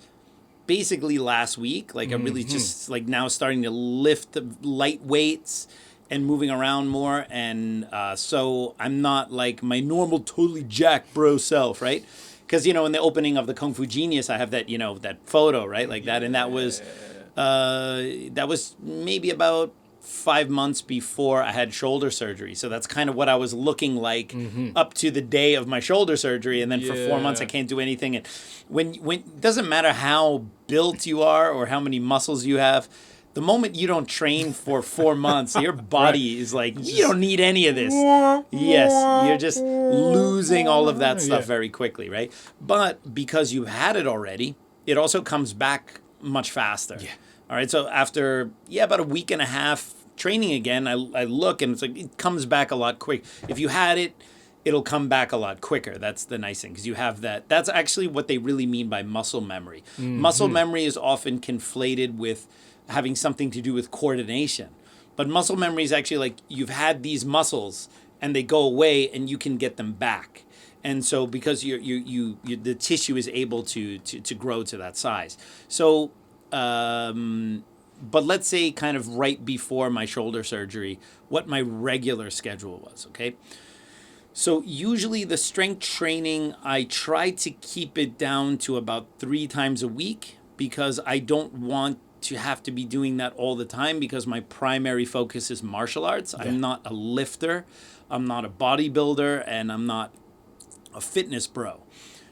[SPEAKER 1] basically last week. Like I really just like now starting to lift the light weights and moving around more. And so I'm not like my normal totally jacked bro self, right? Because, in the opening of the Kung Fu Genius, I have that, that photo, right? Like that. And that was maybe about 5 months before I had shoulder surgery. So that's kind of what I was looking like up to the day of my shoulder surgery. And then for 4 months, I can't do anything. And when it doesn't matter how built you are or how many muscles you have, the moment you don't train for 4 months, your body is like, you don't need any of this. Yes, you're just losing all of that stuff very quickly, right? But because you had it already, it also comes back much faster. Yeah. All right, so after, about a week and a half training again, I look and it's like, it comes back a lot quick. If you had it, it'll come back a lot quicker. That's the nice thing, because you have that. That's actually what they really mean by muscle memory. Muscle memory is often conflated with having something to do with coordination. But muscle memory is actually like you've had these muscles and they go away and you can get them back. And so because you the tissue is able to grow to that size. So, but let's say kind of right before my shoulder surgery, what my regular schedule was, okay? So usually the strength training, I try to keep it down to about 3 times a week, because I don't want to have to be doing that all the time, because my primary focus is martial arts. Yeah. I'm not a lifter, I'm not a bodybuilder, and I'm not a fitness bro.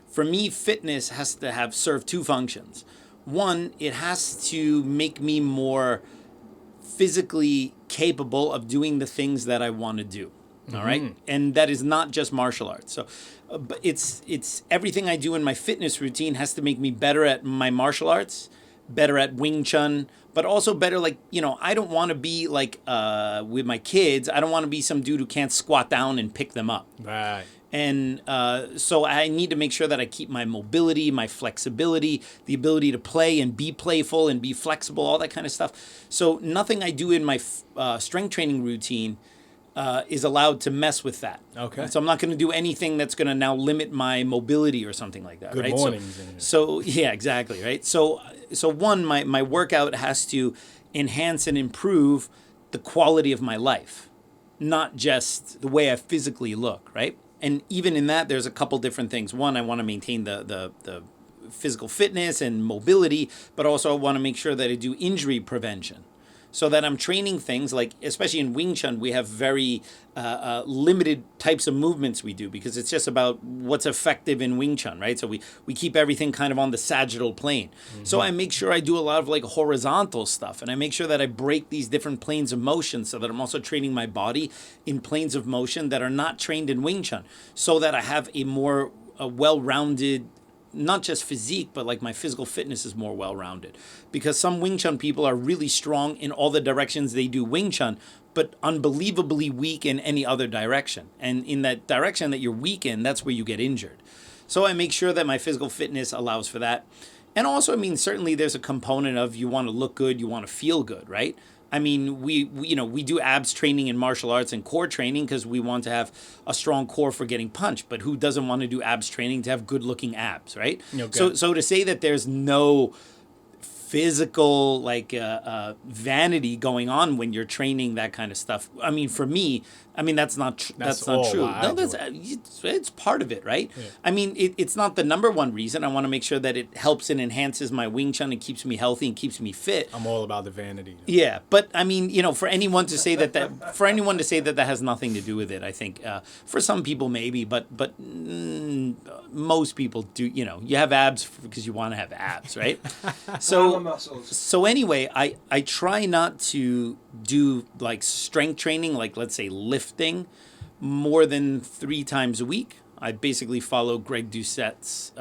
[SPEAKER 1] For me, fitness has to serve 2 functions. One, it has to make me more physically capable of doing the things that I want to do. All right. And that is not just martial arts. So, but it's everything I do in my fitness routine has to make me better at my martial arts, better at Wing Chun, but also better, like, I don't want to be like, with my kids, I don't want to be some dude who can't squat down and pick them up.
[SPEAKER 2] Right.
[SPEAKER 1] And so I need to make sure that I keep my mobility, my flexibility, the ability to play and be playful and be flexible, all that kind of stuff. So nothing I do in my strength training routine is allowed to mess with that. Okay. So I'm not going to do anything that's going to now limit my mobility or something like that.
[SPEAKER 2] Good
[SPEAKER 1] right?
[SPEAKER 2] mornings.
[SPEAKER 1] So yeah, exactly. Right. So one, my workout has to enhance and improve the quality of my life, not just the way I physically look. Right. And even in that, there's a couple different things. One, I want to maintain the physical fitness and mobility, but also I want to make sure that I do injury prevention, so that I'm training things like, especially in Wing Chun, we have very limited types of movements we do, because it's just about what's effective in Wing Chun, right? So we keep everything kind of on the sagittal plane. So I make sure I do a lot of like horizontal stuff, and I make sure that I break these different planes of motion, so that I'm also training my body in planes of motion that are not trained in Wing Chun, so that I have a more well-rounded, not just physique, but like my physical fitness is more well-rounded. Because some Wing Chun people are really strong in all the directions they do Wing Chun, but unbelievably weak in any other direction. And in that direction that you're weak in, that's where you get injured. So I make sure that my physical fitness allows for that. And also, certainly there's a component of you want to look good, you want to feel good, right? We do abs training in martial arts and core training because we want to have a strong core for getting punched. But who doesn't want to do abs training to have good looking abs, right? Okay. So to say that there's no physical vanity going on when you're training that kind of stuff, for me, that's not true. No, it's part of it, right? Yeah. It's not the number one reason. I want to make sure that it helps and enhances my Wing Chun and keeps me healthy and keeps me fit.
[SPEAKER 2] I'm all about the vanity.
[SPEAKER 1] Yeah, but for anyone to say that has nothing to do with it, I think for some people maybe, but most people do. You have abs because you want to have abs, right? So anyway, I try not to do like strength training, like let's say lifting, more than 3 times a week. I basically follow Greg Doucette's,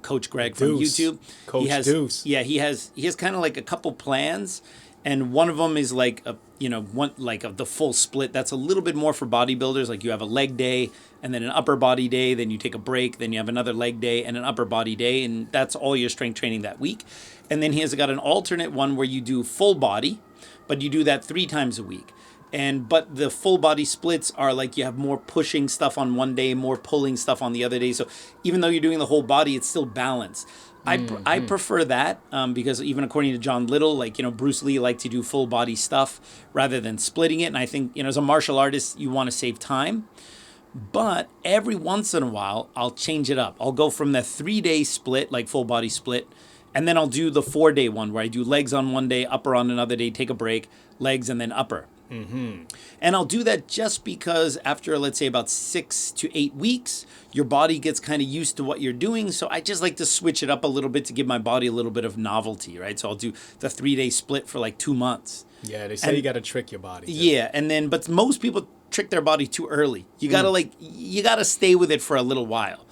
[SPEAKER 1] Coach Greg from YouTube.
[SPEAKER 2] Coach Deuce.
[SPEAKER 1] Yeah, he has kind of like a couple plans, And one of them is like the full split. That's a little bit more for bodybuilders. Like you have a leg day and then an upper body day, then you take a break, then you have another leg day and an upper body day, and that's all your strength training that week. And then he has got an alternate one where you do full body, but you do that 3 times a week. But the full body splits are like you have more pushing stuff on one day, more pulling stuff on the other day. So even though you're doing the whole body, it's still balanced. I prefer that because even according to John Little, Bruce Lee liked to do full body stuff rather than splitting it. And I think, as a martial artist, you want to save time. But every once in a while, I'll change it up. I'll go from the 3-day split, like full body split, and then I'll do the 4-day one where I do legs on one day, upper on another day, take a break, legs, and then upper. Mm-hmm. And I'll do that just because after, let's say, about 6 to 8 weeks, your body gets kind of used to what you're doing. So I just like to switch it up a little bit to give my body a little bit of novelty, right? So I'll do the 3-day split for like 2 months.
[SPEAKER 2] Yeah, they say you got to trick your body. Too.
[SPEAKER 1] Yeah, but most people trick their body too early. You gotta stay with it for a little while.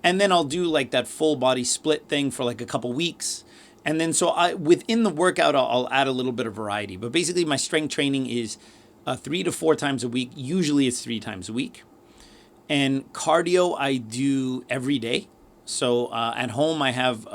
[SPEAKER 1] And then I'll do like that full body split thing for like a couple weeks. And then within the workout, I'll add a little bit of variety. But basically my strength training is 3 to 4 times a week. Usually it's 3 times a week. And cardio I do every day. So at home I have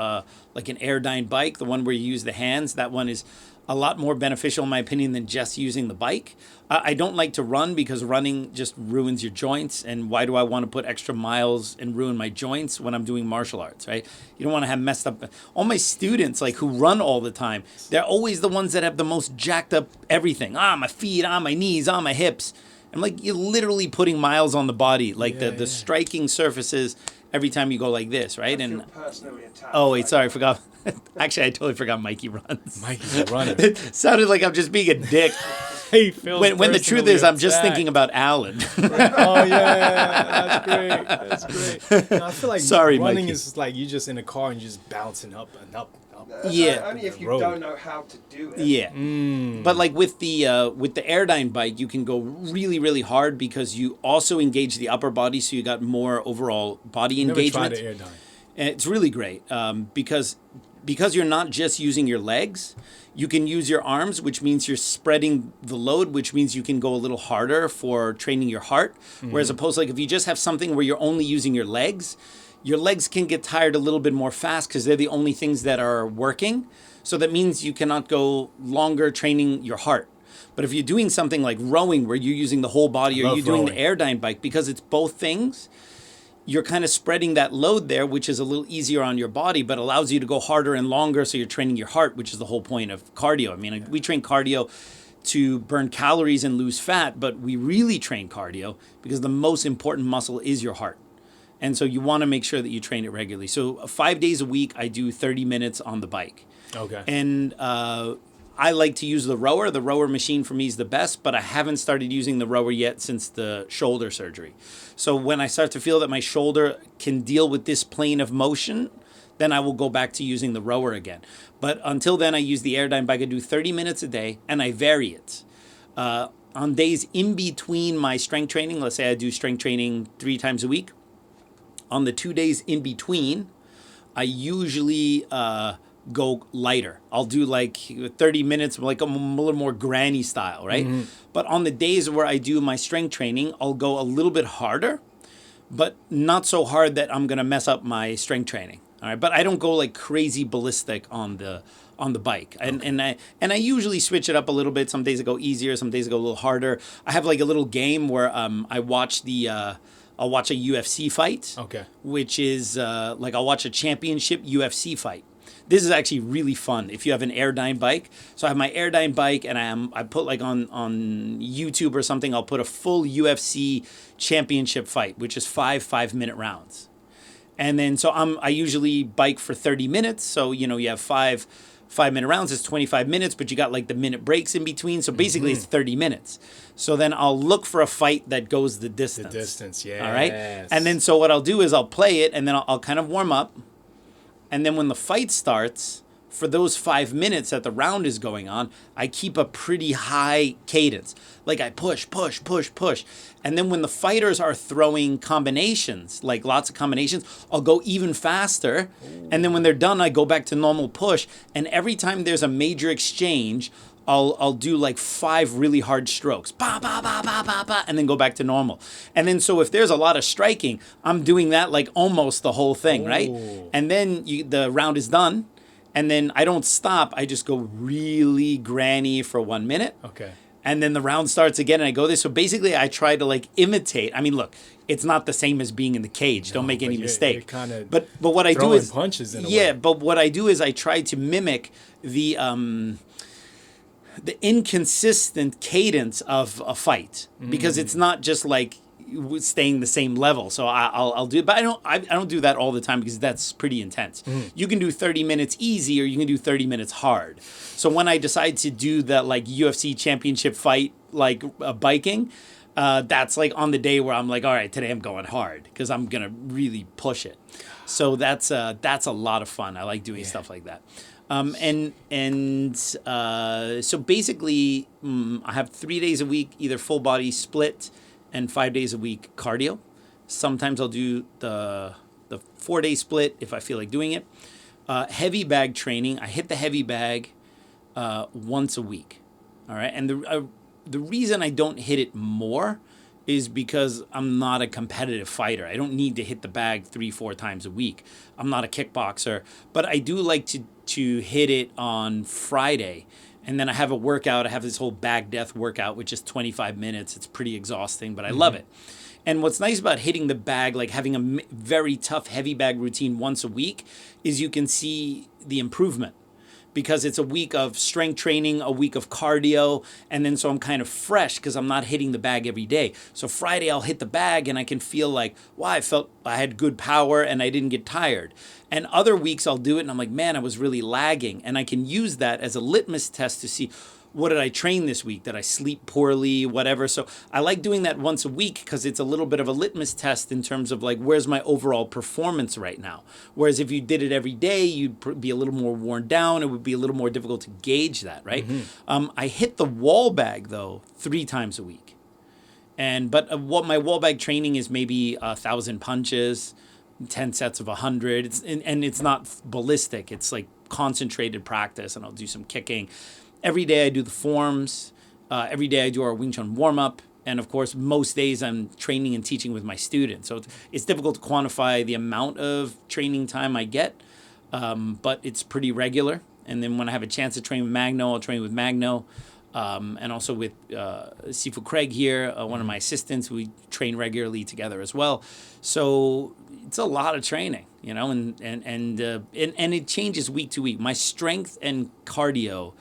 [SPEAKER 1] like an Airdyne bike, the one where you use the hands. That one is a lot more beneficial in my opinion than just using the bike. I don't like to run because running just ruins your joints. And why do I want to put extra miles and ruin my joints when I'm doing martial arts, right? You don't want to have messed up. All my students who run all the time, they're always the ones that have the most jacked up everything. My feet, my knees, my hips. I'm like, you're literally putting miles on the body, the striking surfaces every time you go like this, right?
[SPEAKER 5] I feel personally attacked.
[SPEAKER 1] Oh, wait, sorry, I forgot. Actually, I totally forgot Mikey runs.
[SPEAKER 2] Mikey's a runner.
[SPEAKER 1] It sounded like I'm just being a dick.
[SPEAKER 2] Hey,
[SPEAKER 1] when the truth is, I'm just thinking about Alan.
[SPEAKER 2] Oh, yeah, that's great. No, I feel like
[SPEAKER 1] Sorry,
[SPEAKER 2] running
[SPEAKER 1] Mikey.
[SPEAKER 2] is like you just in a car and you're just bouncing up and up.
[SPEAKER 1] Yeah.
[SPEAKER 5] Only if you
[SPEAKER 2] Road.
[SPEAKER 5] don't know how to do it.
[SPEAKER 1] Yeah. But with the Airdyne bike, you can go really, really hard because you also engage the upper body, so you got more overall body engagement.
[SPEAKER 2] Never tried the Airdyne.
[SPEAKER 1] And it's really great because you're not just using your legs, you can use your arms, which means you're spreading the load, which means you can go a little harder for training your heart. Whereas opposed to if you just have something where you're only using your legs can get tired a little bit more fast because they're the only things that are working. So that means you cannot go longer training your heart. But if you're doing something like rowing where you're using the whole body, or you're doing the Airdyne bike, because it's both things, you're kind of spreading that load there, which is a little easier on your body, but allows you to go harder and longer. So you're training your heart, which is the whole point of cardio. I mean, we train cardio to burn calories and lose fat, but we really train cardio because the most important muscle is your heart. And so you want to make sure that you train it regularly. So 5 days a week, I do 30 minutes on the bike.
[SPEAKER 2] Okay.
[SPEAKER 1] And I like to use the rower. The rower machine for me is the best, but I haven't started using the rower yet since the shoulder surgery. So when I start to feel that my shoulder can deal with this plane of motion, then I will go back to using the rower again. But until then, I use the Airdyne bike. I do 30 minutes a day, and I vary it. On days in between my strength training, let's say I do strength training 3 times a week. On the 2 days in between, I usually go lighter. I'll do 30 minutes, like a little more granny style, right? But on the days where I do my strength training, I'll go a little bit harder, but not so hard that I'm going to mess up my strength training. All right, but I don't go crazy ballistic on the bike, and I usually switch it up a little bit. Some days I go easier, some days I go a little harder. I have a little game where I watch I'll watch a UFC fight. Okay. Which is I'll watch a championship UFC fight. This is actually really fun if you have an Airdyne bike. So I have my Airdyne bike, and I put on YouTube or something, I'll put a full UFC championship fight, which is 5 5-minute rounds. And then so I usually bike for 30 minutes. So you have 5 5-minute rounds, it's 25 minutes, but you got the minute breaks in between. So basically it's 30 minutes. So then I'll look for a fight that goes the distance.
[SPEAKER 2] The distance, yeah.
[SPEAKER 1] All right. And then so what I'll do is I'll play it, and then I'll kind of warm up. And then when the fight starts, for those 5 minutes that the round is going on, I keep a pretty high cadence. I push, push, push, push. And then when the fighters are throwing combinations, lots of combinations, I'll go even faster. Ooh. And then when they're done, I go back to normal push. And every time there's a major exchange, I'll do like 5 really hard strokes, ba ba ba ba ba ba, and then go back to normal. And then so if there's a lot of striking, I'm doing that like almost the whole thing, right? And then the round is done, and then I don't stop. I just go really granny for 1 minute.
[SPEAKER 2] Okay.
[SPEAKER 1] And then the round starts again, and I go there. So basically, I try to like imitate. I mean, look, it's not the same as being in the cage. Don't make any mistake. But what I do is
[SPEAKER 2] punches in a way.
[SPEAKER 1] But what I do is I try to mimic the inconsistent cadence of a fight, because it's not just like staying the same level. So I'll do it, but I don't do that all the time, because that's pretty intense. You can do 30 minutes easy, or you can do 30 minutes hard. So when I decide to do that like UFC championship fight, like biking, that's like on the day where I'm like, all right, today I'm going hard, because I'm gonna really push it. So that's a lot of fun. I like doing stuff like that. So basically, I have 3 days a week, either full body split, and 5 days a week cardio. Sometimes I'll do the 4-day split if I feel like doing it. Heavy bag training. I hit the heavy bag once a week. All right, and the reason I don't hit it more is because I'm not a competitive fighter. I don't need to hit the bag 3-4 times a week. I'm not a kickboxer, but I do like to hit it on Friday. And then I have a workout. I have this whole bag death workout, which is 25 minutes. It's pretty exhausting, but I love it. And what's nice about hitting the bag, like having a very tough heavy bag routine once a week, is you can see the improvement, because it's a week of strength training, a week of cardio, and then so I'm kind of fresh because I'm not hitting the bag every day. So Friday I'll hit the bag and I can feel like, wow, I felt I had good power and I didn't get tired. And other weeks I'll do it and I'm like, man, I was really lagging. And I can use that as a litmus test to see, what did I train this week? Did I sleep poorly? Whatever. So I like doing that once a week, because it's a little bit of a litmus test in terms of like, where's my overall performance right now? Whereas if you did it every day, you'd be a little more worn down. It would be a little more difficult to gauge that, right? I hit the wall bag though 3 times a week. But what my wall bag training is maybe 1,000 punches, 10 sets of 100. And it's not ballistic. It's like concentrated practice, and I'll do some kicking. Every day I do the forms. Every day I do our Wing Chun warm-up. And of course, most days I'm training and teaching with my students. So it's difficult to quantify the amount of training time I get, but it's pretty regular. And then when I have a chance to train with Magno, I'll train with Magno. And also with Sifu Craig here, one of my assistants. We train regularly together as well. So it's a lot of training, you know, and it changes week to week. My strength and cardio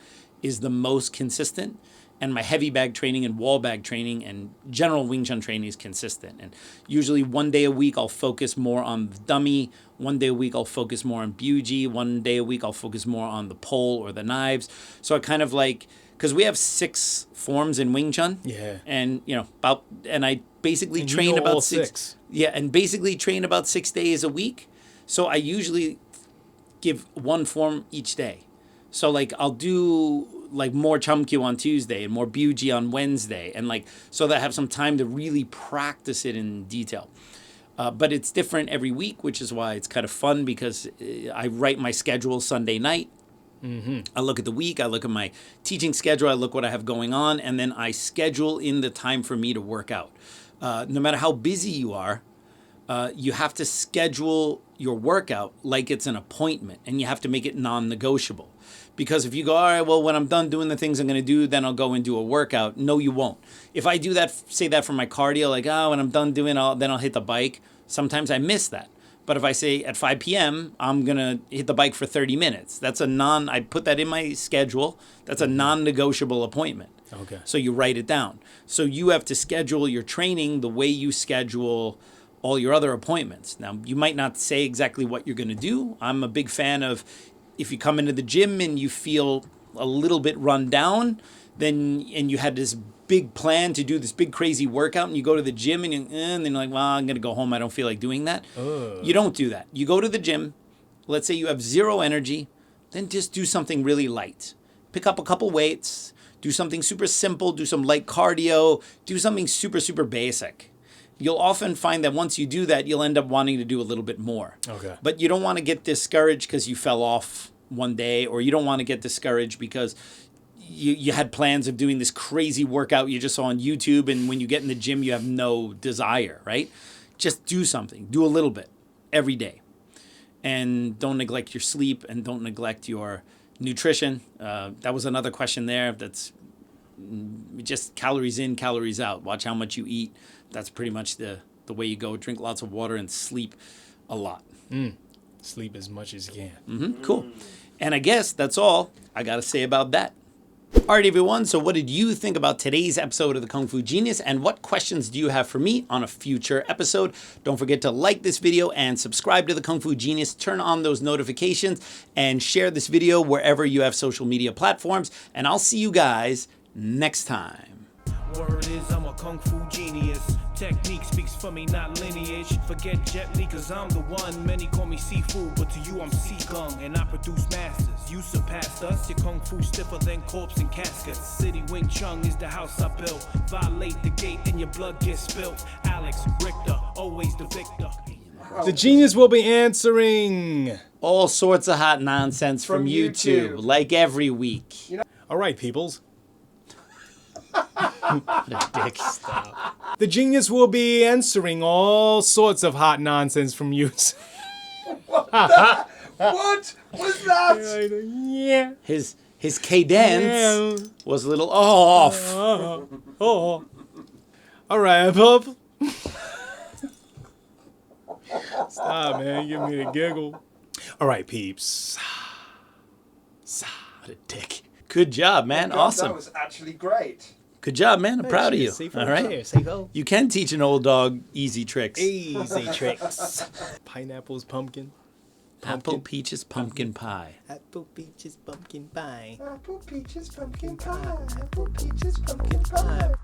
[SPEAKER 1] is the most consistent, and my heavy bag training and wall bag training and general Wing Chun training is consistent. And usually 1 day a week I'll focus more on the dummy, 1 day a week I'll focus more on Buji, 1 day a week I'll focus more on the pole or the knives. So I kind of like, because we have 6 forms in Wing Chun.
[SPEAKER 2] Yeah.
[SPEAKER 1] And I basically train about 6. Yeah, and basically train about 6 days a week. So I usually give 1 form each day. So like I'll do like more Chamkyu on Tuesday and more Buji on Wednesday, and like so that I have some time to really practice it in detail. But it's different every week, which is why it's kind of fun, because I write my schedule Sunday night. I look at the week, I look at my teaching schedule, I look what I have going on, and then I schedule in the time for me to work out. No matter how busy you are, you have to schedule your workout like it's an appointment, and you have to make it non-negotiable. Because if you go, all right, well, when I'm done doing the things I'm going to do, then I'll go and do a workout. No, you won't. If I do that, say that for my cardio, like, when I'm done doing it, then I'll hit the bike. Sometimes I miss that. But if I say at 5 p.m., I'm going to hit the bike for 30 minutes. I put that in my schedule. That's a non-negotiable appointment.
[SPEAKER 2] Okay.
[SPEAKER 1] So you write it down. So you have to schedule your training the way you schedule all your other appointments. Now, you might not say exactly what you're going to do. I'm a big fan of, if you come into the gym and you feel a little bit run down, and you had this big plan to do this big crazy workout, and you go to the gym and then you're like, well, I'm going to go home. I don't feel like doing that. You don't do that. You go to the gym. Let's say you have 0 energy. Then just do something really light. Pick up a couple weights. Do something super simple. Do some light cardio. Do something super, super basic. You'll often find that once you do that, you'll end up wanting to do a little bit more.
[SPEAKER 2] Okay.
[SPEAKER 1] But you don't want to get discouraged because you fell off one day, or you don't want to get discouraged because you had plans of doing this crazy workout you just saw on YouTube, and when you get in the gym, you have no desire, right? Just do something. Do a little bit every day. And don't neglect your sleep, and don't neglect your nutrition. That was another question there. That's just calories in, calories out. Watch how much you eat. That's pretty much the way you go. Drink lots of water and sleep a lot.
[SPEAKER 2] Sleep as much as you can.
[SPEAKER 1] Cool. And I guess that's all I got to say about that. All right, everyone. So what did you think about today's episode of the Kung Fu Genius? And what questions do you have for me on a future episode? Don't forget to like this video and subscribe to the Kung Fu Genius. Turn on those notifications and share this video wherever you have social media platforms. And I'll see you guys next time.
[SPEAKER 4] Word is I'm a kung fu genius. Technique speaks for me, not lineage. Forget Jet Li, cause I'm the one. Many call me seafood, but to you I'm sea gung. And I produce masters. You surpassed us. Your kung fu stiffer than corpse and caskets. City Wing Chun is the house I built. Violate the gate and your blood gets spilt. Alex Richter, always the victor.
[SPEAKER 2] The genius will be answering
[SPEAKER 1] all sorts of hot nonsense from YouTube, like every week.
[SPEAKER 2] All right, peoples.
[SPEAKER 1] What a dick. Stop.
[SPEAKER 2] The genius will be answering all sorts of hot nonsense from YouTube.
[SPEAKER 5] What was that?
[SPEAKER 2] Yeah.
[SPEAKER 1] His cadence was a little off.
[SPEAKER 2] Oh. All right, pup. Stop, man. Give me the giggle. All right, peeps.
[SPEAKER 1] What a dick. Good job, man.
[SPEAKER 5] God,
[SPEAKER 1] Awesome.
[SPEAKER 5] That was actually great.
[SPEAKER 1] Good job, man. I'm proud of you. All right. You can teach an old dog easy tricks.
[SPEAKER 2] Easy tricks. Pineapples, pumpkin.
[SPEAKER 1] Apple, peaches, pumpkin pie.
[SPEAKER 2] Apple, peaches, pumpkin pie.
[SPEAKER 5] Apple, peaches, pumpkin pie. Apple, peaches, pumpkin pie.